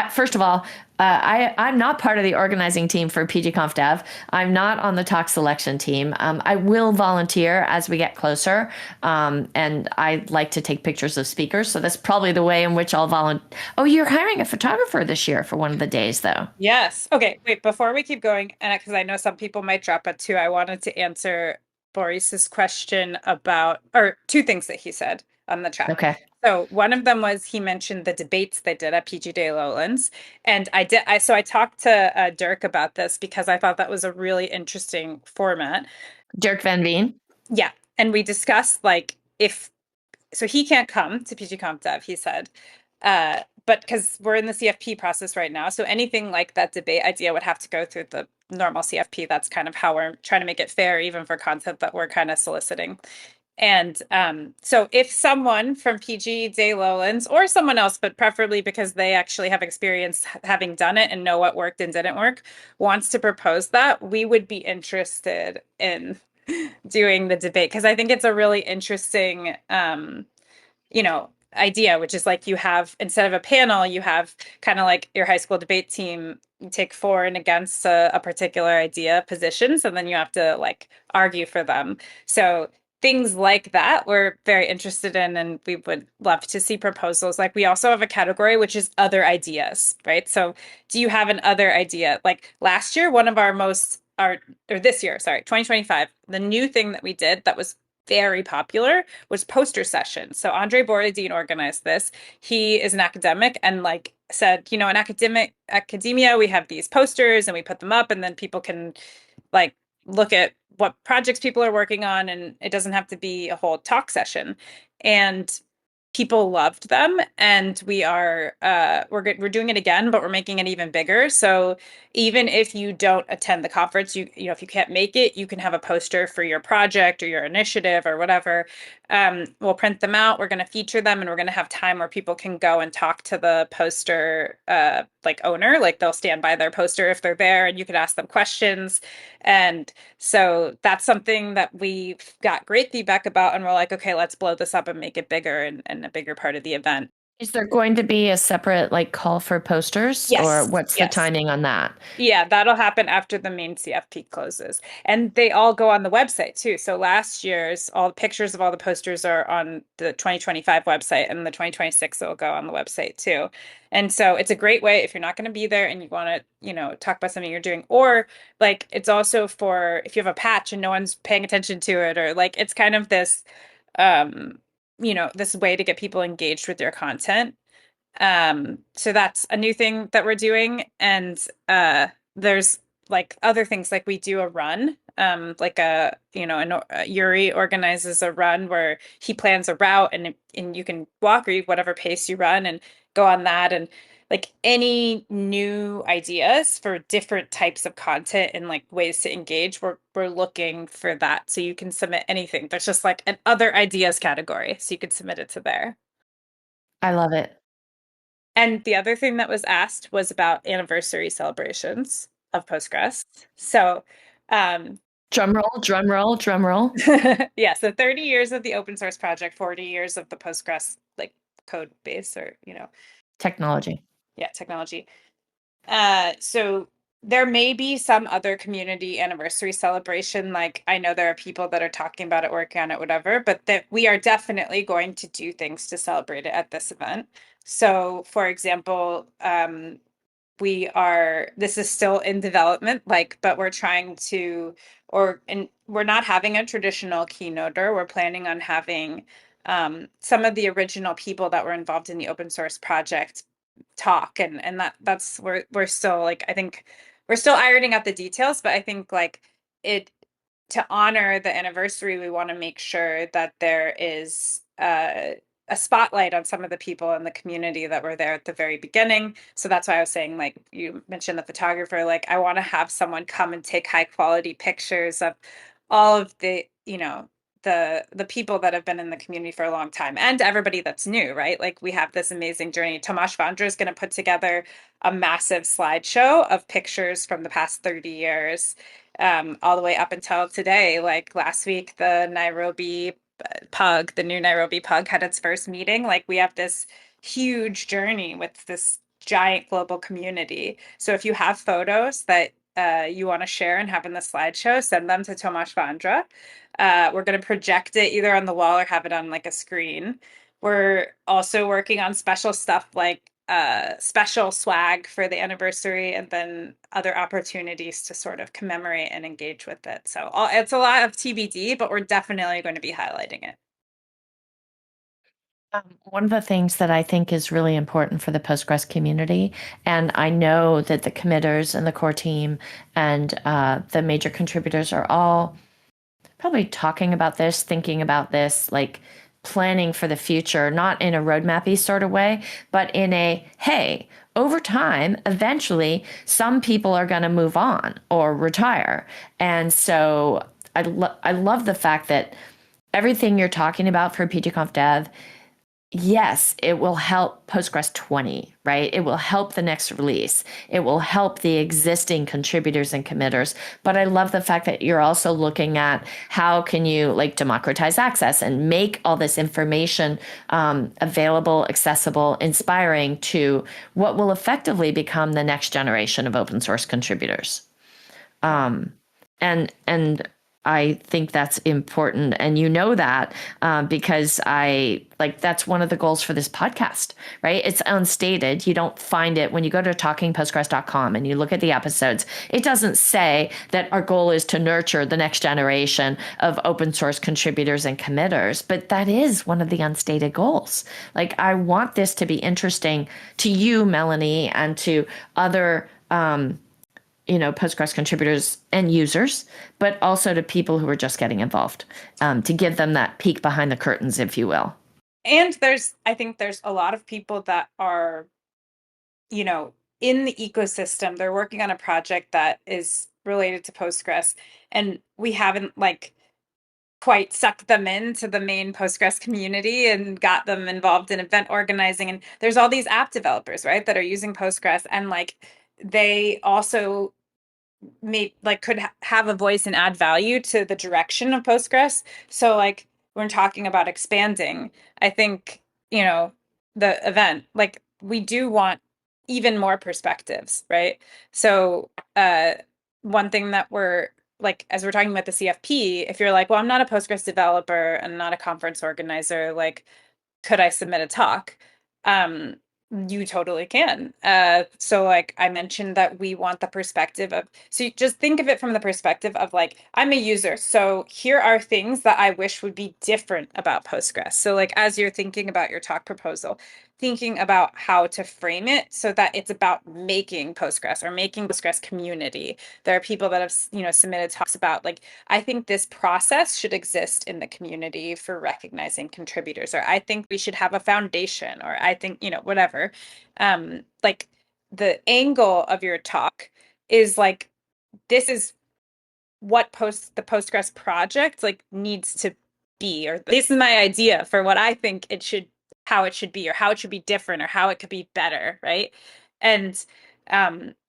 First of all, I'm not part of the organizing team for PGConf Dev. I'm not on the talk selection team. I will volunteer as we get closer, and I like to take pictures of speakers. So that's probably the way in which I'll volunteer. Oh, you're hiring a photographer this year for one of the days, though. Yes. Okay. Wait, before we keep going, and because I know some people might drop it too, I wanted to answer Boris's question about, or two things that he said on the chat. Okay. So one of them was he mentioned the debates they did at PG Day Lowlands, and I talked to Dirk about this because I thought that was a really interesting format. Dirk Van Veen. Yeah, and we discussed like if so he can't come to PG Comp Dev, he said. But because we're in the CFP process right now, so anything like that debate idea would have to go through the normal CFP. That's kind of how we're trying to make it fair, even for content that we're kind of soliciting. And so if someone from PG Day Lowlands or someone else, but preferably because they actually have experience having done it and know what worked and didn't work, wants to propose that, we would be interested in doing the debate because I think it's a really interesting idea, which is like you have, instead of a panel, you have kind of like your high school debate team, you take for and against a particular idea positions, and then you have to like argue for them. So things like that we're very interested in, and we would love to see proposals. Like we also have a category which is other ideas, right? So do you have an other idea? Like last year, one of our most our or this year, sorry, 2025, the new thing that we did that was very popular was poster sessions. So Andre Borodin organized this. He is an academic and like said, in academia, we have these posters and we put them up and then people can like look at what projects people are working on, and it doesn't have to be a whole talk session. And people loved them, and we're doing it again, but we're making it even bigger. So even if you don't attend the conference, if you can't make it, you can have a poster for your project or your initiative or whatever. We'll print them out, we're going to feature them, and we're going to have time where people can go and talk to the poster like owner. Like they'll stand by their poster if they're there, and you can ask them questions. And so that's something that we've got great feedback about, and we're like, okay, let's blow this up and make it bigger and a bigger part of the event. Is there going to be a separate like call for posters, or Yes, what's the yes. timing on that? Yeah, that'll happen after the main CFP closes. And they all go on the website too. So last year's, all the pictures of all the posters are on the 2025 website, and the 2026 will go on the website too. And so it's a great way if you're not going to be there and you want to, talk about something you're doing, or like it's also for if you have a patch and no one's paying attention to it, or like it's kind of this um, this way to get people engaged with your content. So that's a new thing that we're doing. And there's like other things, like we do a run, like Yuri organizes a run where he plans a route, and you can walk or whatever pace you run and go on that. And like any new ideas for different types of content and like ways to engage, we're looking for that. So you can submit anything. There's just like an other ideas category, so you could submit it to there. I love it. And the other thing that was asked was about anniversary celebrations of Postgres. So, um, Drum roll, drum roll, drum roll. yeah, so 30 years of the open source project, 40 years of the Postgres like code base, or, Technology. yeah, technology. So there may be some other community anniversary celebration. Like I know there are people that are talking about it, working on it, whatever, but that we are definitely going to do things to celebrate it at this event. So, for example, this is still in development, like, but we're trying to, and we're not having a traditional keynoter. We're planning on having some of the original people that were involved in the open source project talk, and that's we're still like, I think we're still ironing out the details, but I think like it to honor the anniversary, we want to make sure that there is a spotlight on some of the people in the community that were there at the very beginning. So that's why I was saying, like you mentioned the photographer, like I want to have someone come and take high quality pictures of all of the, the people that have been in the community for a long time, and everybody that's new, right? Like we have this amazing journey. Tomasz Vandra is going to put together a massive slideshow of pictures from the past 30 years, all the way up until today. Like last week, the new Nairobi Pug had its first meeting. Like we have this huge journey with this giant global community. So if you have photos that you want to share and have in the slideshow, send them to Tomasz Vandra. We're going to project it either on the wall or have it on like a screen. We're also working on special stuff like special swag for the anniversary, and then other opportunities to sort of commemorate and engage with it. So it's a lot of TBD, but we're definitely going to be highlighting it. One of the things that I think is really important for the Postgres community, and I know that the committers and the core team and the major contributors are all probably talking about this, thinking about this, like planning for the future, not in a roadmappy sort of way, but in a, hey, over time, eventually, some people are going to move on or retire. And so I love the fact that everything you're talking about for PGConf Dev, yes, it will help Postgres 20, right? It will help the next release. It will help the existing contributors and committers. But I love the fact that you're also looking at how can you like democratize access and make all this information available, accessible, inspiring to what will effectively become the next generation of open source contributors. And I think that's important, and you know that because that's one of the goals for this podcast, right? It's unstated. You don't find it when you go to talkingpostgres.com and you look at the episodes. It doesn't say that our goal is to nurture the next generation of open source contributors and committers, but that is one of the unstated goals. Like I want this to be interesting to you, Melanie, and to other Postgres contributors and users, but also to people who are just getting involved, to give them that peek behind the curtains, if you will. And I think there's a lot of people that are, you know, in the ecosystem. They're working on a project that is related to Postgres, and we haven't like quite sucked them into the main Postgres community and got them involved in event organizing. And there's all these app developers, right, that are using Postgres, and like they also could have a voice and add value to the direction of Postgres. So like when we're talking about expanding, I think, you know, the event, like we do want even more perspectives, right? So one thing that we're like, as we're talking about the CFP, if you're like, well, I'm not a Postgres developer and not a conference organizer, like, could I submit a talk? Um, you totally can. So like I mentioned that we want the perspective of, so you just think of it from the perspective of like, I'm a user. So here are things that I wish would be different about Postgres. So like, as you're thinking about your talk proposal, thinking about how to frame it so that it's about making Postgres or making Postgres community. There are people that have, you know, submitted talks about like, I think this process should exist in the community for recognizing contributors, or I think we should have a foundation, or I think, you know, whatever. Like the angle of your talk is like, this is what the Postgres project like needs to be, or this is my idea for what I think it should, how it should be, or how it should be different, or how it could be better, right? And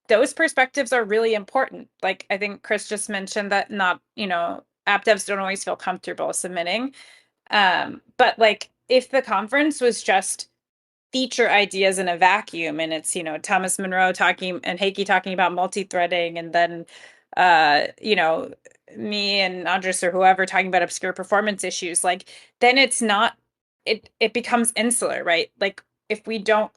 those perspectives are really important. Like I think Chris just mentioned that not, you know, app devs don't always feel comfortable submitting. But like if the conference was just feature ideas in a vacuum, and it's, you know, Thomas Monroe talking and Heikki talking about multi-threading, and then you know, me and Andres or whoever talking about obscure performance issues, like then it's not, it becomes insular, right? Like if we don't,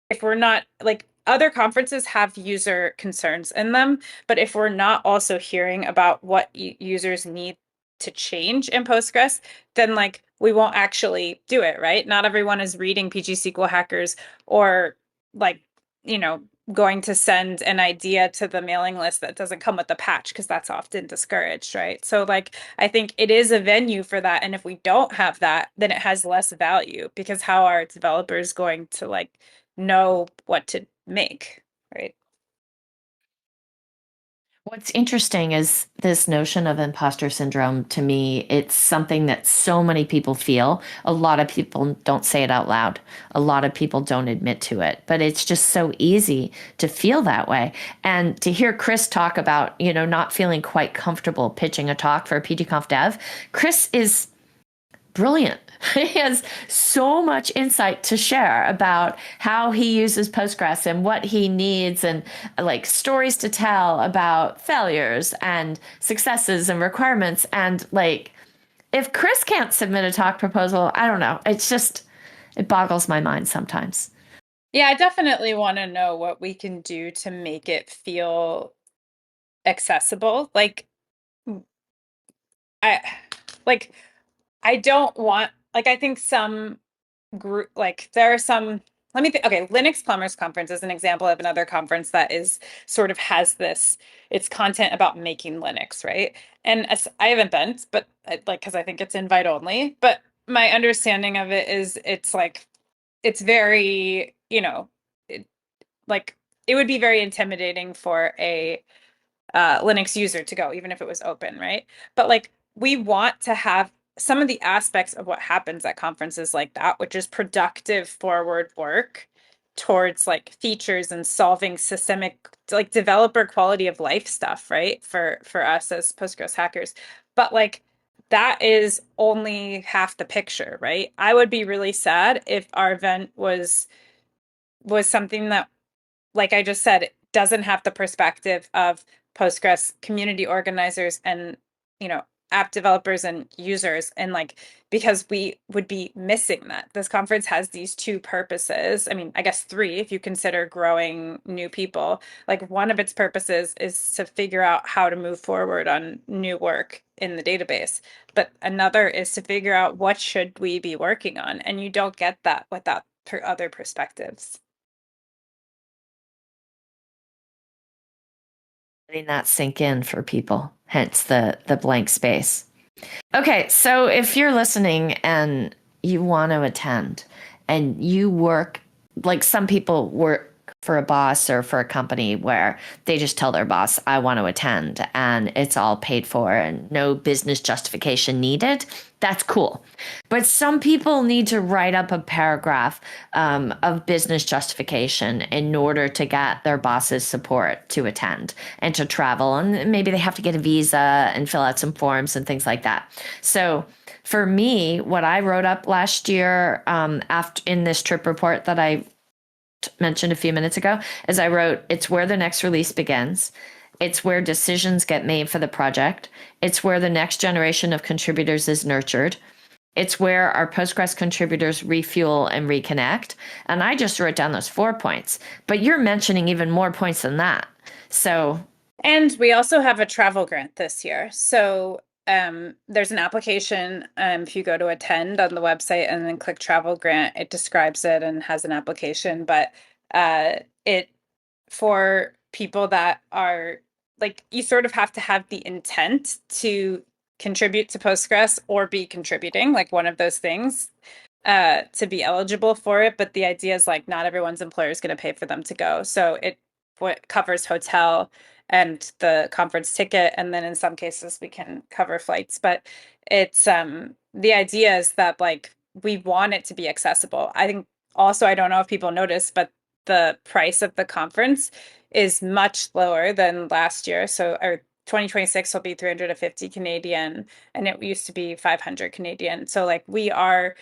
if we're not like, other conferences have user concerns in them, but if we're not also hearing about what users need to change in Postgres, then like we won't actually do it, right? Not everyone is reading PG-SQL Hackers, or like, you know, going to send an idea to the mailing list that doesn't come with the patch, because that's often discouraged, right? So like I think it is a venue for that, and if we don't have that, then it has less value, because how are developers going to like know what to make, right? What's interesting is this notion of imposter syndrome. To me, it's something that so many people feel. A lot of people don't say it out loud. A lot of people don't admit to it, but it's just so easy to feel that way. And to hear Chris talk about, you know, not feeling quite comfortable pitching a talk for a PGConf dev, Chris is brilliant. He has so much insight to share about how he uses Postgres and what he needs, and like stories to tell about failures and successes and requirements. And like, if Chris can't submit a talk proposal, I don't know. It's just, it boggles my mind sometimes. Yeah, I definitely want to know what we can do to make it feel accessible. I like I don't want, like I think some group, like there are some, let me think. Okay, Linux Plumbers Conference is an example of another conference that is sort of has this, it's content about making Linux, right? And as I haven't been, but like because I think it's invite only, but my understanding of it is it's like it's very, you know, it, like it would be very intimidating for a Linux user to go, even if it was open, right? But like we want to have some of the aspects of what happens at conferences like that, which is productive forward work towards like features and solving systemic like developer quality of life stuff, right? For us as Postgres hackers. But like that is only half the picture, right? I would be really sad if our event was something that, like I just said, it doesn't have the perspective of Postgres community organizers and, you know, app developers and users. And like, because we would be missing that. This conference has these two purposes. I mean, I guess three, if you consider growing new people. Like, one of its purposes is to figure out how to move forward on new work in the database. But another is to figure out what should we be working on. And you don't get that without other perspectives. Letting that sink in for people, hence the blank space. Okay, so if you're listening and you want to attend and you work, like some people work for a boss or for a company where they just tell their boss, I want to attend and it's all paid for and no business justification needed. That's cool. But some people need to write up a paragraph of business justification in order to get their boss's support to attend and to travel. And maybe they have to get a visa and fill out some forms and things like that. So for me, what I wrote up last year after in this trip report that I mentioned a few minutes ago is I wrote, it's where the next release begins. It's where decisions get made for the project. It's where the next generation of contributors is nurtured. It's where our Postgres contributors refuel and reconnect. And I just wrote down those 4 points, but you're mentioning even more points than that. So, and we also have a travel grant this year. So there's an application. If you go to attend on the website and then click travel grant, it describes it and has an application. But it for people that are like, you sort of have to have the intent to contribute to Postgres or be contributing, like one of those things, to be eligible for it. But the idea is like not everyone's employer is going to pay for them to go. So it covers hotel and the conference ticket, and then in some cases we can cover flights. But it's the idea is that like we want it to be accessible. I think also, I don't know if people notice, but the price of the conference is much lower than last year. So our 2026 will be 350 Canadian, and it used to be 500 Canadian. So like we are,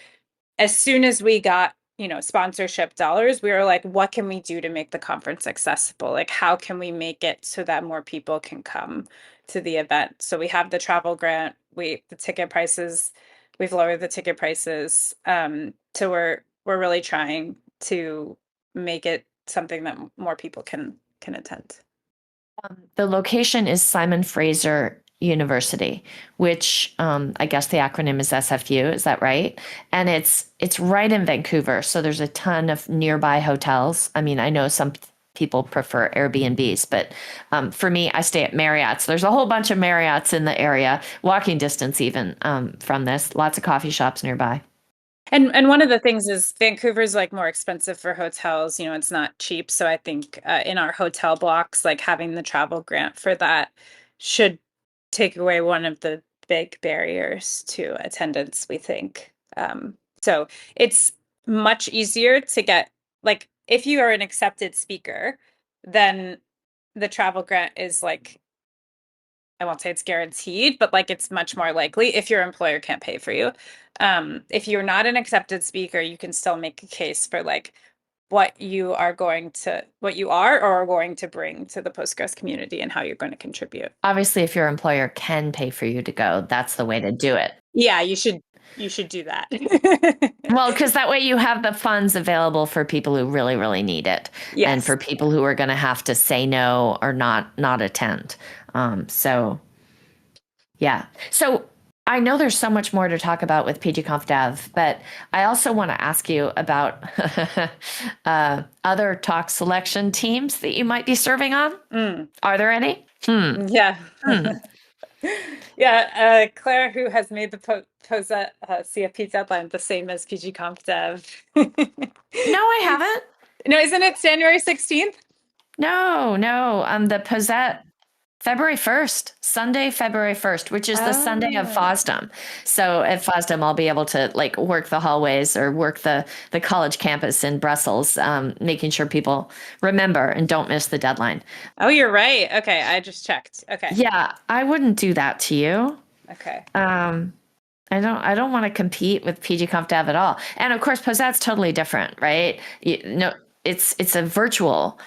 as soon as we got, sponsorship dollars, we were like, what can we do to make the conference accessible? Like, how can we make it so that more people can come to the event? So we have the travel grant, the ticket prices, we've lowered the ticket prices. So we're really trying to make it something that more people can attend. The location is Simon Fraser University, which I guess the acronym is SFU. Is that right? And it's right in Vancouver, so there's a ton of nearby hotels. I mean, I know some people prefer Airbnbs, but for me, I stay at Marriott's. There's a whole bunch of Marriott's in the area, walking distance even from this. Lots of coffee shops nearby. And one of the things is Vancouver's like more expensive for hotels. It's not cheap. So I think in our hotel blocks, like having the travel grant for that should take away one of the big barriers to attendance, we think. So it's much easier to get, like, if you are an accepted speaker, then the travel grant is like, I won't say it's guaranteed, but like it's much more likely if your employer can't pay for you. If you're not an accepted speaker, you can still make a case for like what you are or are going to bring to the Postgres community and how you're going to contribute. Obviously, if your employer can pay for you to go, that's the way to do it. Yeah, you should do that. Well, because that way you have the funds available for people who really, really need it, Yes. and for people who are going to have to say no or not attend. So, yeah. So I know there's so much more to talk about with PGConf Dev, but I also want to ask you about other talk selection teams that you might be serving on. Are there any? Yeah. Yeah, Claire, who has made the POSA CFP deadline the same as PGConf Dev. No, I haven't. No, isn't it January 16th? No. The POSET February 1st, Sunday, February 1st, which is the Sunday of FOSDEM. So at FOSDEM, I'll be able to like work the hallways or work the college campus in Brussels, making sure people remember and don't miss the deadline. Oh, you're right. Okay, I just checked. Okay. Yeah, I wouldn't do that to you. Okay. I don't want to compete with PGConf Dev at all. And of course, POSET's totally different, right? It's a virtual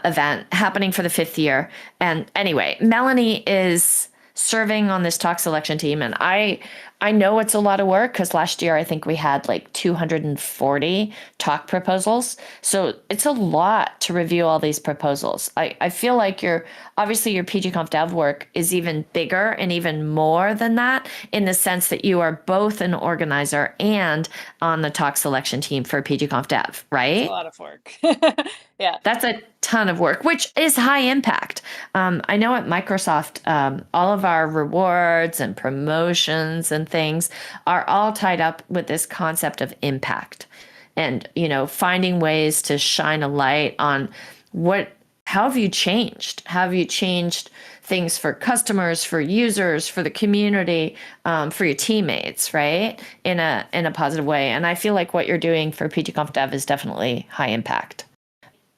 event happening for the 5th year. And anyway, Melanie is serving on this talk selection team. And I know it's a lot of work because last year I think we had like 240 talk proposals. So it's a lot to review all these proposals. I feel like obviously your PGConf Dev work is even bigger and even more than that, in the sense that you are both an organizer and on the talk selection team for PGConf Dev, right? It's a lot of work. Yeah. That's a ton of work, which is high impact. I know at Microsoft, all of our rewards and promotions and things are all tied up with this concept of impact and, finding ways to shine a light on how have you changed? How have you changed things for customers, for users, for the community, for your teammates, right? In a positive way. And I feel like what you're doing for PGConf Dev is definitely high impact.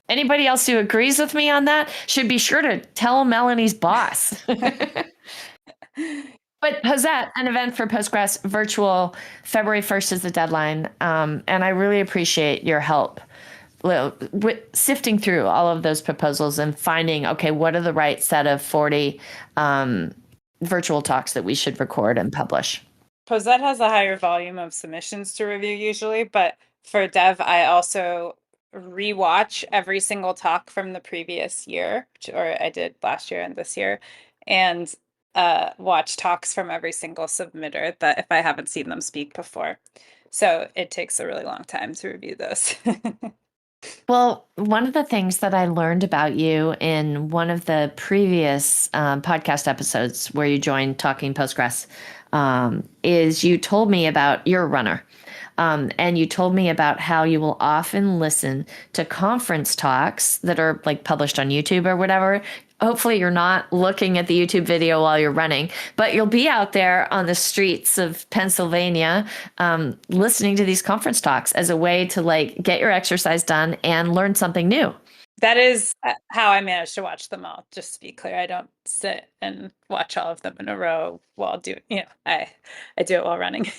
Anybody else who agrees with me on that should be sure to tell Melanie's boss. But Josette, an event for Postgres virtual, February 1st is the deadline. And I really appreciate your help sifting through all of those proposals and finding, okay, what are the right set of 40 virtual talks that we should record and publish? Posette has a higher volume of submissions to review usually, but for Dev, I also rewatch every single talk from the previous year, or I did last year and this year, and watch talks from every single submitter that if I haven't seen them speak before. So it takes a really long time to review those. Well, one of the things that I learned about you in one of the previous podcast episodes where you joined Talking Postgres is you told me about you're a runner. And you told me about how you will often listen to conference talks that are like published on YouTube or whatever. Hopefully you're not looking at the YouTube video while you're running, but you'll be out there on the streets of Pennsylvania, listening to these conference talks as a way to like get your exercise done and learn something new. That is how I managed to watch them all. Just to be clear, I don't sit and watch all of them in a row while doing, I do it while running,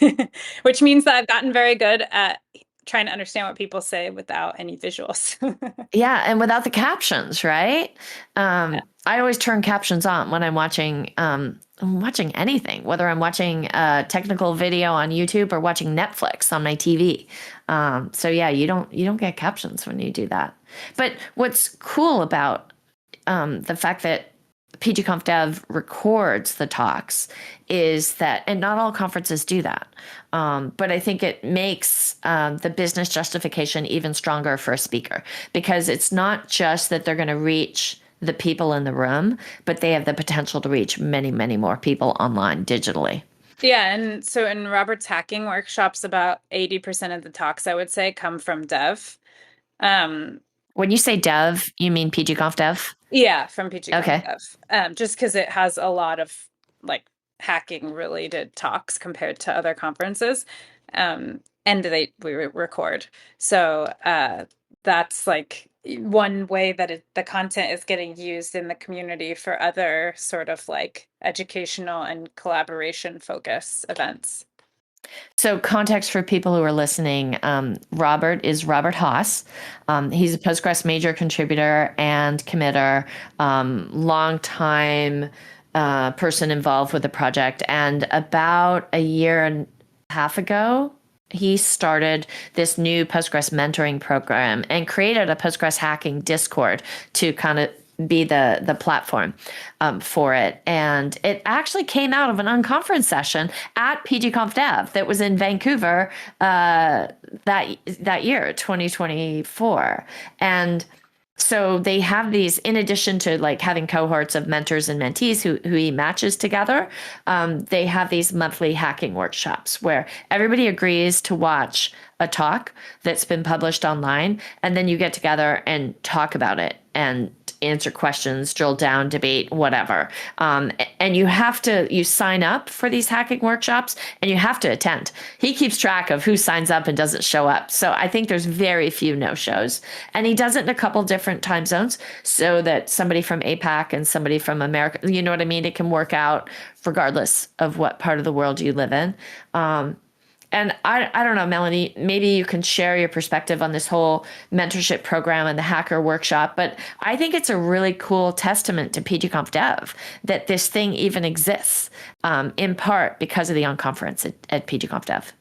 which means that I've gotten very good at trying to understand what people say without any visuals. Yeah, and without the captions, right? Yeah. I always turn captions on when I'm watching anything, whether I'm watching a technical video on YouTube or watching Netflix on my TV. So yeah, you don't get captions when you do that. But what's cool about the fact that PGConf Dev records the talks is that, and not all conferences do that, but I think it makes the business justification even stronger for a speaker, because it's not just that they're going to reach the people in the room, but they have the potential to reach many, many more people online digitally. Yeah, and so in Robert's hacking workshops, about 80% of the talks, I would say, come from Dev. When you say Dev, you mean PGConf Dev? Yeah, from PGConf Okay. Dev. Just because it has a lot of like hacking related talks compared to other conferences, and we record. So that's like one way that the content is getting used in the community for other sort of like educational and collaboration focus events. So context for people who are listening, Robert is Robert Haas. He's a Postgres major contributor and committer, long time person involved with the project. And about a year and a half ago, he started this new Postgres mentoring program and created a Postgres hacking Discord to kind of be the platform for it. And it actually came out of an unconference session at PGConf Dev that was in Vancouver that year, 2024. And so they have these, in addition to like having cohorts of mentors and mentees who he matches together, they have these monthly hacking workshops where everybody agrees to watch a talk that's been published online, and then you get together and talk about it and answer questions, drill down, debate, whatever. And you sign up for these hacking workshops and you have to attend. He keeps track of who signs up and doesn't show up. So I think there's very few no-shows. And he does it in a couple different time zones so that somebody from APAC and somebody from America, you know what I mean? It can work out regardless of what part of the world you live in. And I don't know, Melanie, maybe you can share your perspective on this whole mentorship program and the hacker workshop, but I think it's a really cool testament to PGConf Dev that this thing even exists, in part because of the unconference at PGConf Dev.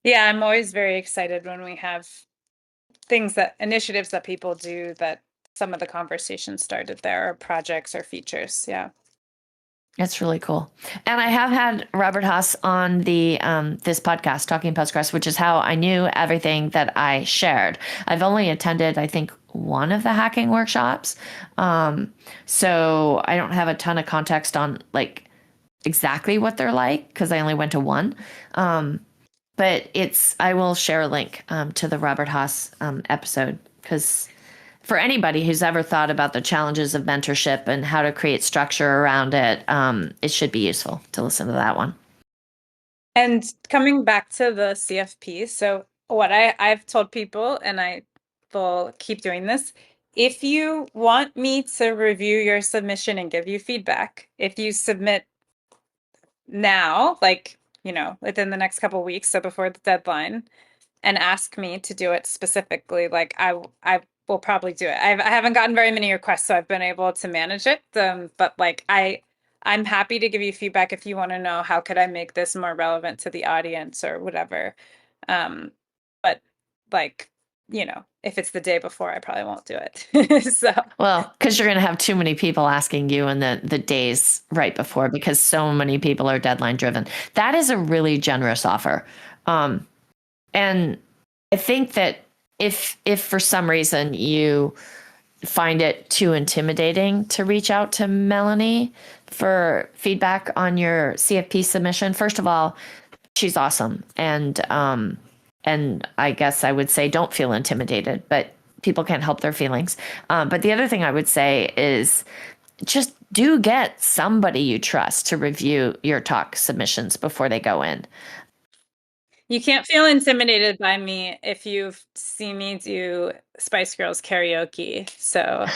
Yeah, I'm always very excited when we have initiatives that people do that some of the conversations started there, or projects or features. Yeah. It's really cool. And I have had Robert Haas on this podcast, Talking Postgres, which is how I knew everything that I shared. I've only attended, I think, one of the hacking workshops. So I don't have a ton of context on like exactly what they're like because I only went to one. Um, but I will share a link to the Robert Haas episode because for anybody who's ever thought about the challenges of mentorship and how to create structure around it, it should be useful to listen to that one. And coming back to the CFP, so what I've told people, and I will keep doing this, if you want me to review your submission and give you feedback, if you submit now, like, within the next couple of weeks, so before the deadline, and ask me to do it specifically, like I will probably do it. I haven't gotten very many requests, so I've been able to manage it. But like I'm happy to give you feedback if you want to know how could I make this more relevant to the audience or whatever. But like, if it's the day before, I probably won't do it. So Well, because you're going to have too many people asking you in the days right before because so many people are deadline driven. That is a really generous offer. Um, and I think that if for some reason you find it too intimidating to reach out to Melanie for feedback on your CFP submission, first of all, she's awesome. And I guess I would say don't feel intimidated, but people can't help their feelings. But the other thing I would say is just do get somebody you trust to review your talk submissions before they go in. you can't feel intimidated by me if you've seen me do Spice Girls karaoke. So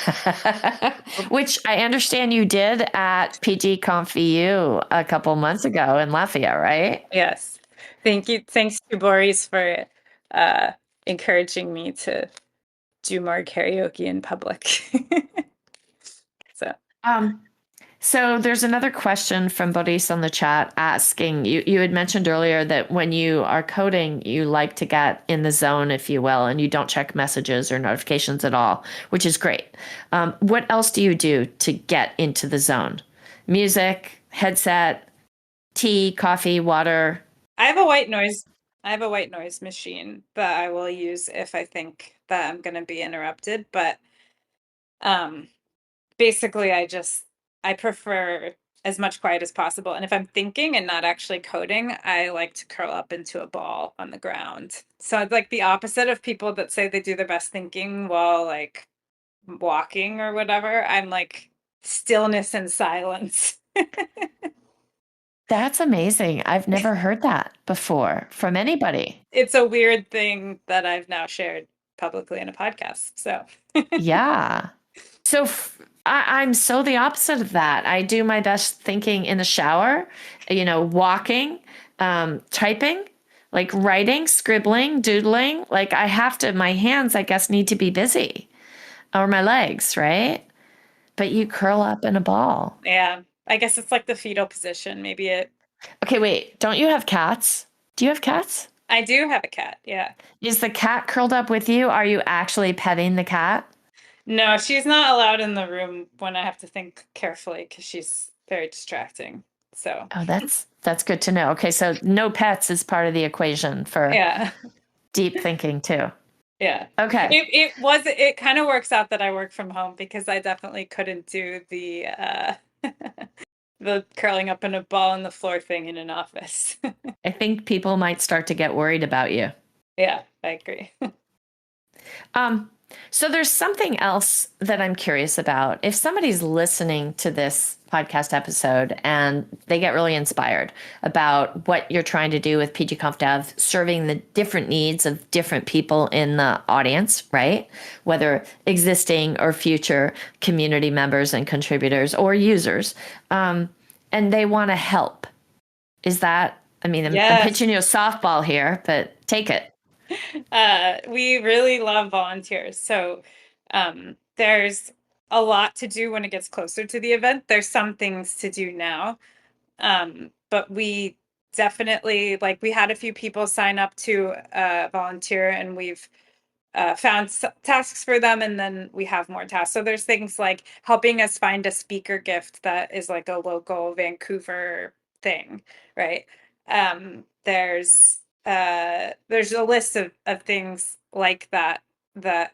Which I understand you did at PG Conf EU a couple months ago in Lafayette, right? yes. Thank you. Thanks to Boris for uh, encouraging me to do more karaoke in public. So, Um, So there's another question from Boris on the chat asking you had mentioned earlier that when you are coding, you like to get in the zone, if you will, and you don't check messages or notifications at all, which is great. What else do you do to get into the zone? Music, headset, tea, coffee, water. I have a white noise. I have a white noise machine that I will use if I think that I'm going to be interrupted. But um, basically, I prefer as much quiet as possible. And if I'm thinking and not actually coding, I like to curl up into a ball on the ground. So it's like the opposite of people that say they do their best thinking while like walking or whatever. I'm like stillness and silence. That's amazing. I've never heard that before from anybody. It's a weird thing that I've now shared publicly in a podcast. So Yeah. So I'm so the opposite of that. I do my best thinking in the shower, walking, typing, like writing, scribbling, doodling. Like I have to, my hands, I guess, need to be busy or my legs, right? But you curl up in a ball. yeah, I guess it's like the fetal position. Maybe Okay, wait, don't you have cats? Do you have cats? I do have a cat. Yeah. Is the cat curled up with you? Are you actually petting the cat? No, she's not allowed in the room when I have to think carefully because she's very distracting. So, Oh, that's good to know. Okay, so no pets is part of the equation for yeah. deep thinking too. Yeah. Okay. It kind of works out that I work from home because I definitely couldn't do the the curling up in a ball on the floor thing in an office. I think people might start to get worried about you. Yeah, I agree. Um, so there's something else that I'm curious about. If somebody's listening to this podcast episode and they get really inspired about what you're trying to do with PGConf Dev, serving the different needs of different people in the audience, right? Whether existing or future community members and contributors or users, and they want to help. Is that, I mean, I'm Yes. pitching you a softball here, but take it. We really love volunteers. So there's a lot to do when it gets closer to the event. There's some things to do now. But we definitely, like, we had a few people sign up to volunteer and we've found tasks for them, and then we have more tasks. So there's things like helping us find a speaker gift that is like a local Vancouver thing, right? There's a list of things like that that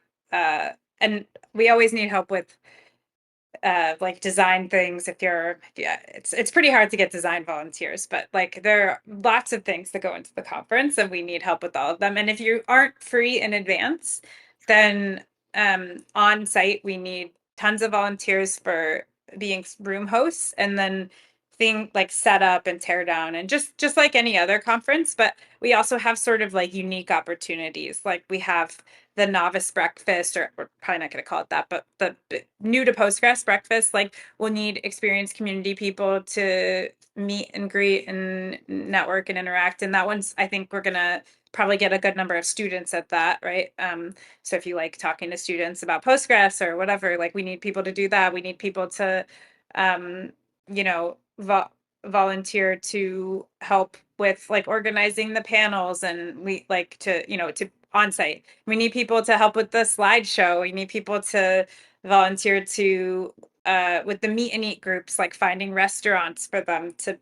and we always need help with like design things. Yeah, it's pretty hard to get design volunteers, but like there are lots of things that go into the conference and we need help with all of them. And if you aren't free in advance, then on site we need tons of volunteers for being room hosts, and then thing like set up and tear down, and just like any other conference. But we also have sort of like unique opportunities. Like we have the novice breakfast, or we're probably not going to call it that, but the new to Postgres breakfast. Like we'll need experienced community people to meet and greet and network and interact. And that one's, I think we're going to probably get a good number of students at that, right? So if you like talking to students about Postgres or whatever, like we need people to do that. We need people to, um, you know, volunteer to help with like organizing the panels, and we like to, to on site. We need people to help with the slideshow. We need people to volunteer to with the meet and eat groups, like finding restaurants for them to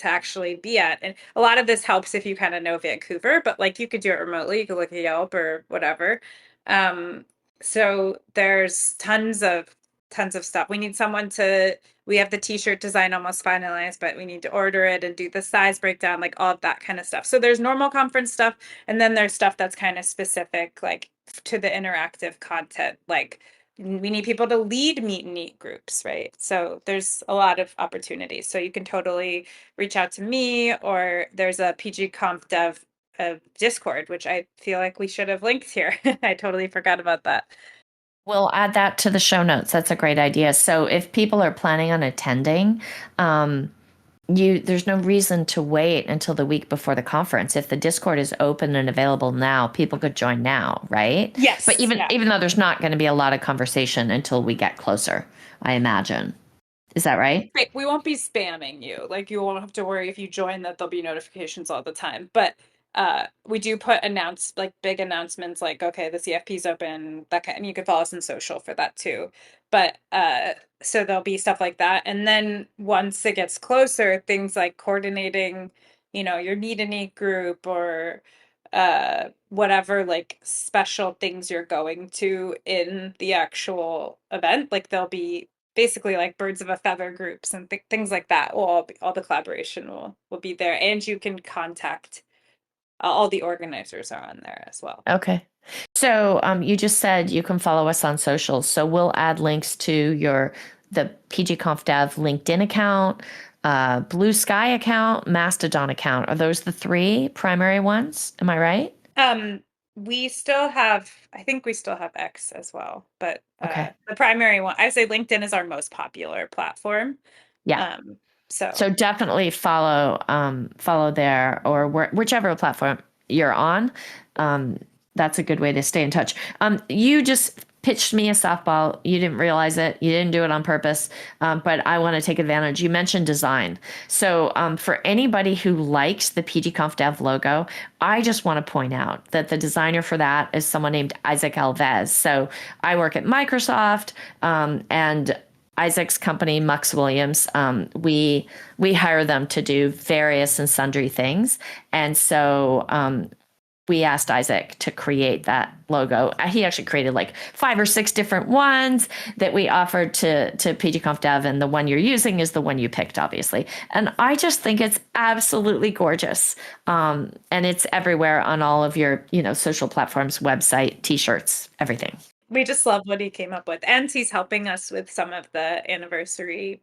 actually be at. And a lot of this helps if you kind of know Vancouver, but like you could do it remotely. You could look at Yelp or whatever. Um, so there's tons of stuff. We need someone to, we have the t-shirt design almost finalized, but we need to order it and do the size breakdown, like all of that kind of stuff. So there's normal conference stuff, and then there's stuff that's kind of specific, like to the interactive content. Like we need people to lead meet and eat groups, right? So there's a lot of opportunities. So you can totally reach out to me, or there's a PG Conf Dev Discord, which I feel like we should have linked here. I totally forgot about that. We'll add that to the show notes. That's a great idea. So if people are planning on attending, there's no reason to wait until the week before the conference. If the Discord is open and available now, people could join now, right? But Yes. Yeah. even though there's not going to be a lot of conversation until we get closer, I imagine. Is that right? Right. We won't be spamming you. Like you won't have to worry if you join that there'll be notifications all the time. But we do put like big announcements like, okay, the CFP's open, that kind, and you can follow us on social for that too. But so there'll be stuff like that. And then once it gets closer, things like coordinating, your meet and eat group, or whatever like special things you're going to in the actual event. Like there'll be basically like birds of a feather groups and things like that. All the collaboration will be there, and you can contact all the organizers are on there as well. Okay. So you just said you can follow us on socials. So we'll add links to the PGConfDev LinkedIn account, Blue Sky account, Mastodon account. Are those the three primary ones? Am I right? We still have, I think we still have X as well, but Okay. the primary one, I say LinkedIn is our most popular platform. Yeah. Um, so So definitely follow there, or whichever platform you're on. That's a good way to stay in touch. You just pitched me a softball. You didn't realize it. You didn't do it on purpose. But I want to take advantage. You mentioned design. So for anybody who likes the PGConf Dev logo, I just want to point out that the designer for that is someone named Isaac Alves. So I work at Microsoft, and Isaac's company, Mux Williams, we hire them to do various and sundry things, and so we asked Isaac to create that logo. He actually created like 5 or 6 different ones that we offered to PGConf Dev, and the one you're using is the one you picked, obviously. And I just think it's absolutely gorgeous, and it's everywhere on all of your social platforms, website, T-shirts, everything. we just love what he came up with, and he's helping us with some of the anniversary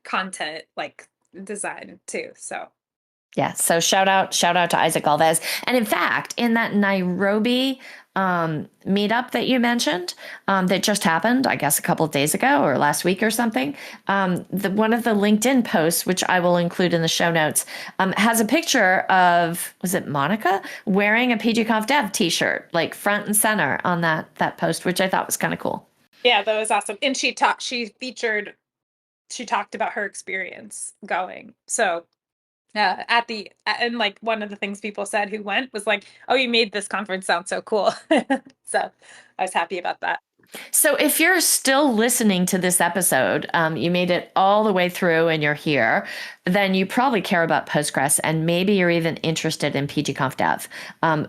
content like design too. So Yeah. So shout out to Isaac Alves. And in fact, in that Nairobi meetup that you mentioned, that just happened, I guess a couple of days ago or last week or something, one of the LinkedIn posts, which I will include in the show notes, has a picture of, was it Monica, wearing a PGConf Dev t-shirt, like front and center on that post, which I thought was kind of cool. yeah, that was awesome. And she talked about her experience going. So and like one of the things people said who went was like, oh, you made this conference sound so cool. So I was happy about that. So if you're still listening to this episode, you made it all the way through and you're here, then you probably care about Postgres, and maybe you're even interested in PGConf Dev.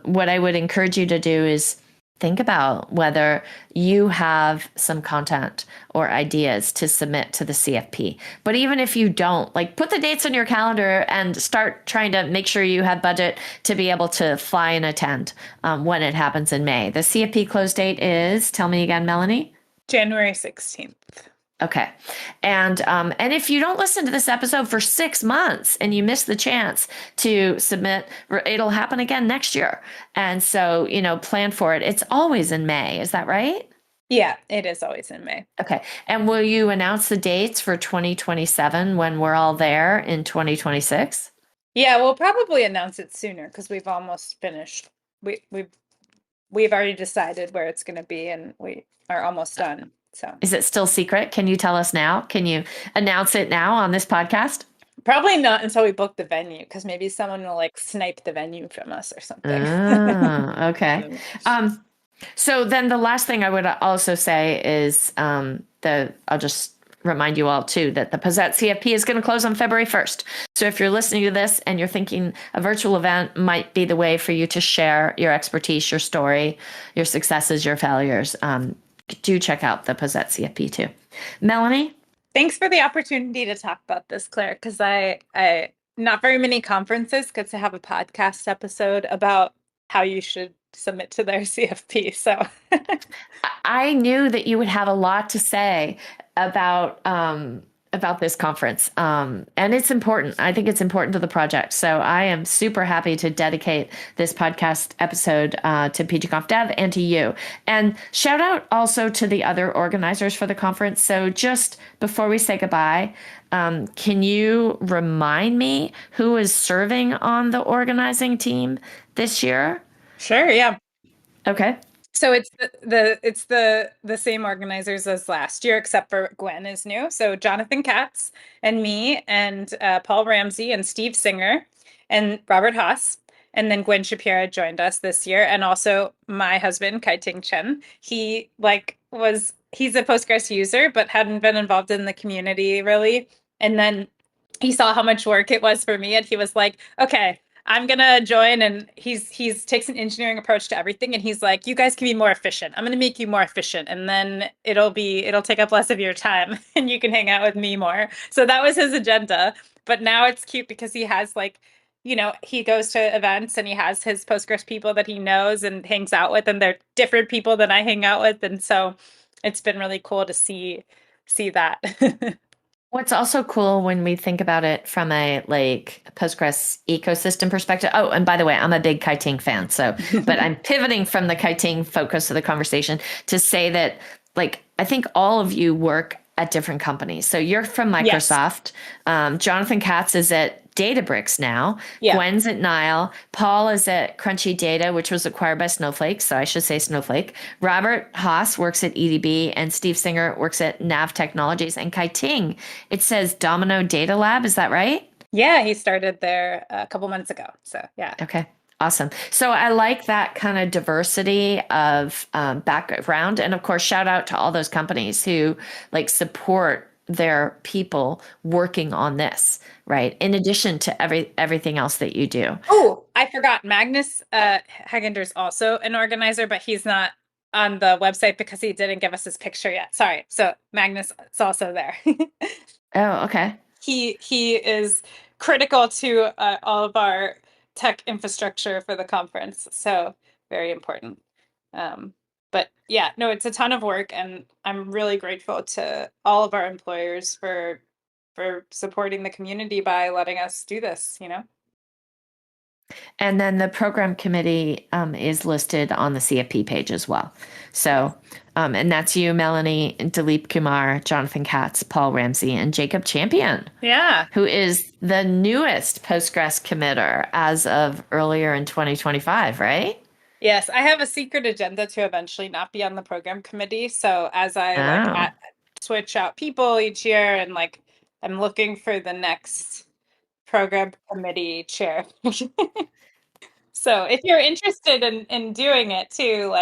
What I would encourage you to do is think about whether you have some content or ideas to submit to the CFP. But even if you don't, like put the dates on your calendar and start trying to make sure you have budget to be able to fly and attend when it happens in May. The CFP close date is, tell me again, Melanie? January 16th. Okay. And if you don't listen to this episode for 6 months and you miss the chance to submit, it'll happen again next year. And so, plan for it. It's always in May. Is that right? Yeah, it is always in May. Okay. And will you announce the dates for 2027 when we're all there in 2026? Yeah, we'll probably announce it sooner because we've almost finished. We've already decided where it's going to be, and we are almost done. So Is it still secret? Can you tell us now? Can you announce it now on this podcast? probably not until we book the venue, because maybe someone will like snipe the venue from us or something. Oh, okay. So then the last thing I would also say is I'll just remind you all too that the Posette CFP is going to close on February 1st. So if you're listening to this and you're thinking a virtual event might be the way for you to share your expertise, your story, your successes, your failures, do check out the Posette CFP too. Melanie? Thanks for the opportunity to talk about this, Claire, because I not very many conferences get to have a podcast episode about how you should submit to their CFP. So I knew that you would have a lot to say about this conference, and it's important. I think it's important to the project. So I am super happy to dedicate this podcast episode to PGConf Dev and to you. And shout out also to the other organizers for the conference. So just before we say goodbye, can you remind me who is serving on the organizing team this year? sure, yeah. Okay. So it's the same organizers as last year, except for Gwen is new. So Jonathan Katz and me and Paul Ramsey and Steve Singer and Robert Haas. And then Gwen Shapira joined us this year. And also my husband, Kai Ting Chen. He's a Postgres user, but hadn't been involved in the community really. And then he saw how much work it was for me, and he was like, okay, I'm gonna join. And he's takes an engineering approach to everything, and he's like, you guys can be more efficient. I'm gonna make you more efficient, and then it'll take up less of your time and you can hang out with me more. So that was his agenda. But now it's cute because he has like, he goes to events and he has his Postgres people that he knows and hangs out with, and they're different people than I hang out with. And so it's been really cool to see that. What's also cool when we think about it from a Postgres ecosystem perspective. Oh, and by the way, I'm a big Kiting fan. So, but I'm pivoting from the Kiting focus of the conversation to say that I think all of you work at different companies. So you're from Microsoft. Yes. Jonathan Katz is at Databricks now. Yeah. Gwen's at Nile. Paul is at Crunchy Data, which was acquired by Snowflake. So I should say Snowflake. Robert Haas works at EDB, and Steve Singer works at Nav Technologies. And Kai Ting, it says Domino Data Lab. Is that right? Yeah, he started there a couple months ago. So yeah. Okay. Awesome. So I like that kind of diversity of background. And of course, shout out to all those companies who support their people working on this, right? In addition to everything else that you do. Oh, I forgot. Magnus Hagender's also an organizer, but he's not on the website because he didn't give us his picture yet. Sorry. So Magnus is also there. Oh, okay. He is critical to all of our tech infrastructure for the conference. So very important. But yeah, no, it's a ton of work, and I'm really grateful to all of our employers for supporting the community by letting us do this, And then the program committee is listed on the CFP page as well. So, and that's you, Melanie, Dilip Kumar, Jonathan Katz, Paul Ramsey, and Jacob Champion. Yeah. Who is the newest Postgres committer as of earlier in 2025, right? Yes, I have a secret agenda to eventually not be on the program committee. So as I switch out people each year, and I'm looking for the next program committee chair. So if you're interested in doing it too,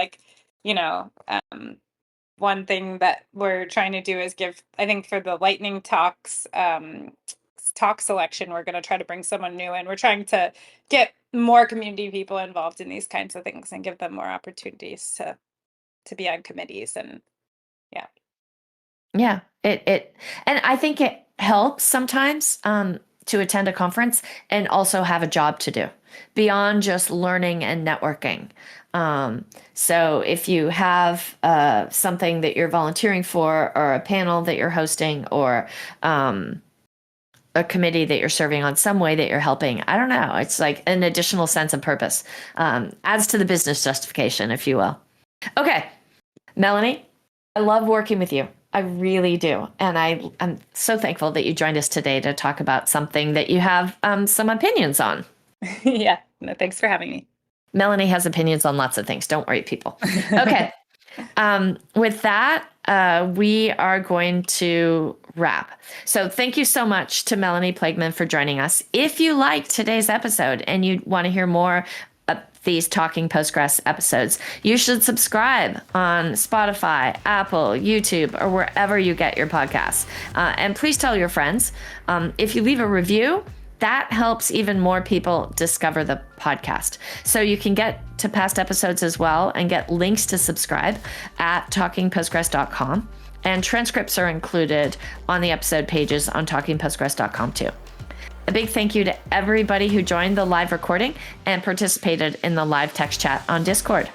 one thing that we're trying to do is give, I think for the lightning talks, talk selection, we're going to try to bring someone new in. We're trying to get more community people involved in these kinds of things and give them more opportunities to to be on committees. And yeah. Yeah, and I think it helps sometimes to attend a conference and also have a job to do beyond just learning and networking. So if you have something that you're volunteering for, or a panel that you're hosting, or a committee that you're serving on, some way that you're helping, I don't know, it's like an additional sense of purpose, adds to the business justification, if you will. Okay, Melanie, I love working with you. I really do. And I'm so thankful that you joined us today to talk about something that you have some opinions on. Yeah, no, thanks for having me. Melanie has opinions on lots of things. Don't worry, people. Okay. With that, we are going to wrap. So thank you so much to Melanie Plageman for joining us. If you liked today's episode and you want to hear more of these Talking Postgres episodes, you should subscribe on Spotify, Apple, YouTube, or wherever you get your podcasts. And please tell your friends. If you leave a review, that helps even more people discover the podcast. So you can get to past episodes as well and get links to subscribe at talkingpostgres.com. And transcripts are included on the episode pages on talkingpostgres.com too. A big thank you to everybody who joined the live recording and participated in the live text chat on Discord.